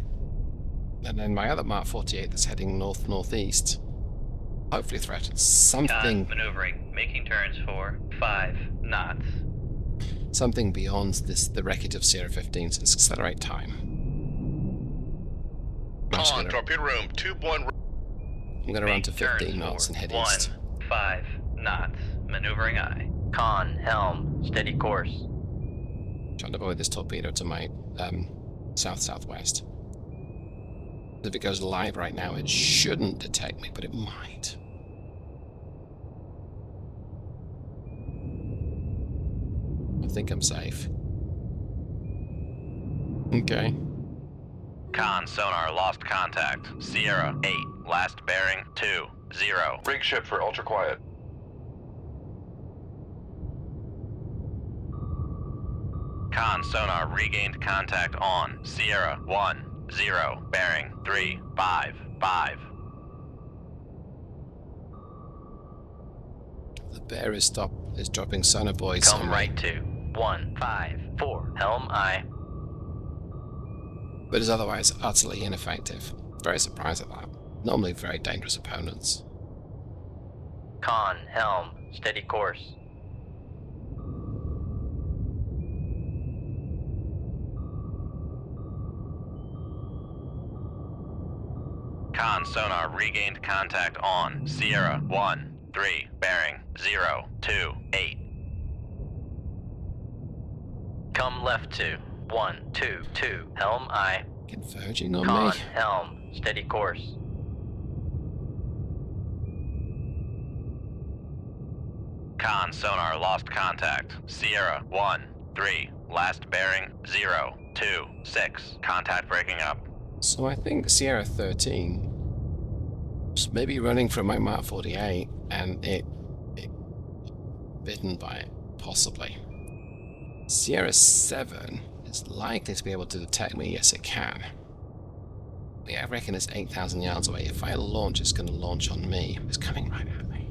S1: And then my other Mark 48 that's heading north-northeast hopefully threatens something.
S6: Con maneuvering, making turns for 5 knots.
S1: Something beyond the wreckage of Sierra 15, so let's accelerate time.
S5: Con, torpedo room, tube 1.
S1: I'm going to run to 15 knots and head east.
S6: 5 knots, maneuvering aye.
S3: Con, helm, steady course.
S1: Trying to avoid this torpedo to my south-southwest. If it goes live right now, it shouldn't detect me, but it might. I think I'm safe. Okay.
S3: Con sonar lost contact. Sierra 8, last bearing 20.
S2: Rig ship for ultra quiet.
S3: Con sonar regained contact on Sierra 10, bearing 355.
S1: The bear is dropping sonar buoys.
S3: Come right to 154. Helm aye.
S1: But is otherwise utterly ineffective. Very surprised at that. Normally very dangerous opponents.
S3: Con, helm, steady course. Con sonar regained contact on Sierra 13, bearing 028. Come left to 122. Helm aye.
S1: Converging on
S3: Con,
S1: me.
S3: helm, steady course. Con sonar lost contact. Sierra 13, last bearing 026. Contact breaking up.
S1: So I think Sierra 13 was maybe running from my Mark 48 and it bitten by it, possibly. Sierra 7 is likely to be able to detect me. Yes, it can. Yeah, I reckon it's 8,000 yards away. If I launch, it's going to launch on me. It's coming right at me.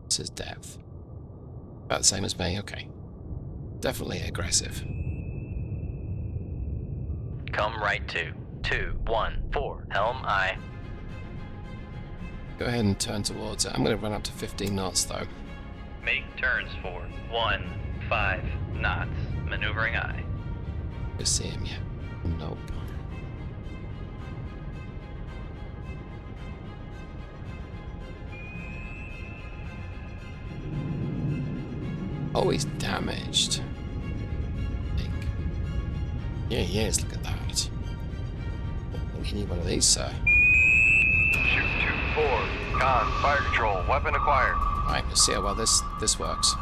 S1: This is depth. About the same as me, okay. Definitely aggressive.
S3: Come right to 214. Helm aye.
S1: Go ahead and turn towards it. I'm going to run up to 15 knots though.
S6: Make turns for 15 knots, maneuvering aye.
S1: You see him yet? Nope. Oh, he's damaged. I think. Yeah, he is. Look at that. You need one of these, sir.
S4: Shoot 2-4. Con, fire control, weapon acquired.
S1: Right, we'll see how well this works.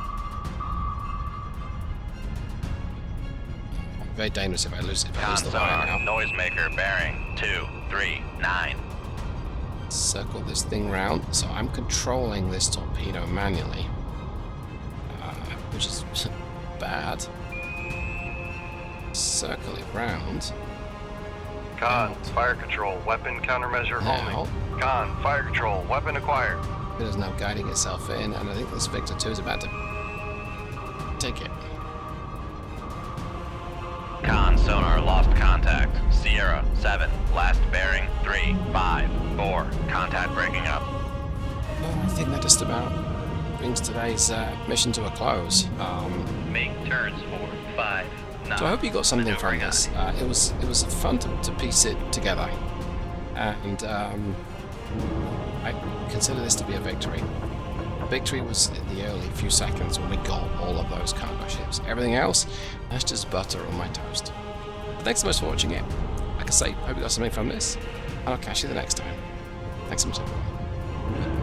S1: Very dangerous if I lose the wire
S3: Sonar,
S1: now.
S3: noisemaker bearing 239.
S1: Circle this thing round. So I'm controlling this torpedo manually, which is bad. Circle it round.
S4: Con, fire control, weapon countermeasure
S1: Now.
S4: only. Con, fire control, weapon acquired.
S1: It is now guiding itself in, and I think this Victor 2 is about to take it.
S3: Con sonar lost contact. Sierra 7, last bearing 354. Contact breaking up.
S1: Well, I think that just about brings today's mission to a close.
S6: Make turns for 5 knots.
S1: So I hope you got something from
S6: maneuvering
S1: this.
S6: aye.
S1: It was fun to piece it together, and I consider this to be a victory. Victory was in the early few seconds when we got all of those cargo ships. Everything else, that's just butter on my toast. But thanks so much for watching it. Like I say, hope you got something from this, and I'll catch you the next time. Thanks so much, everyone.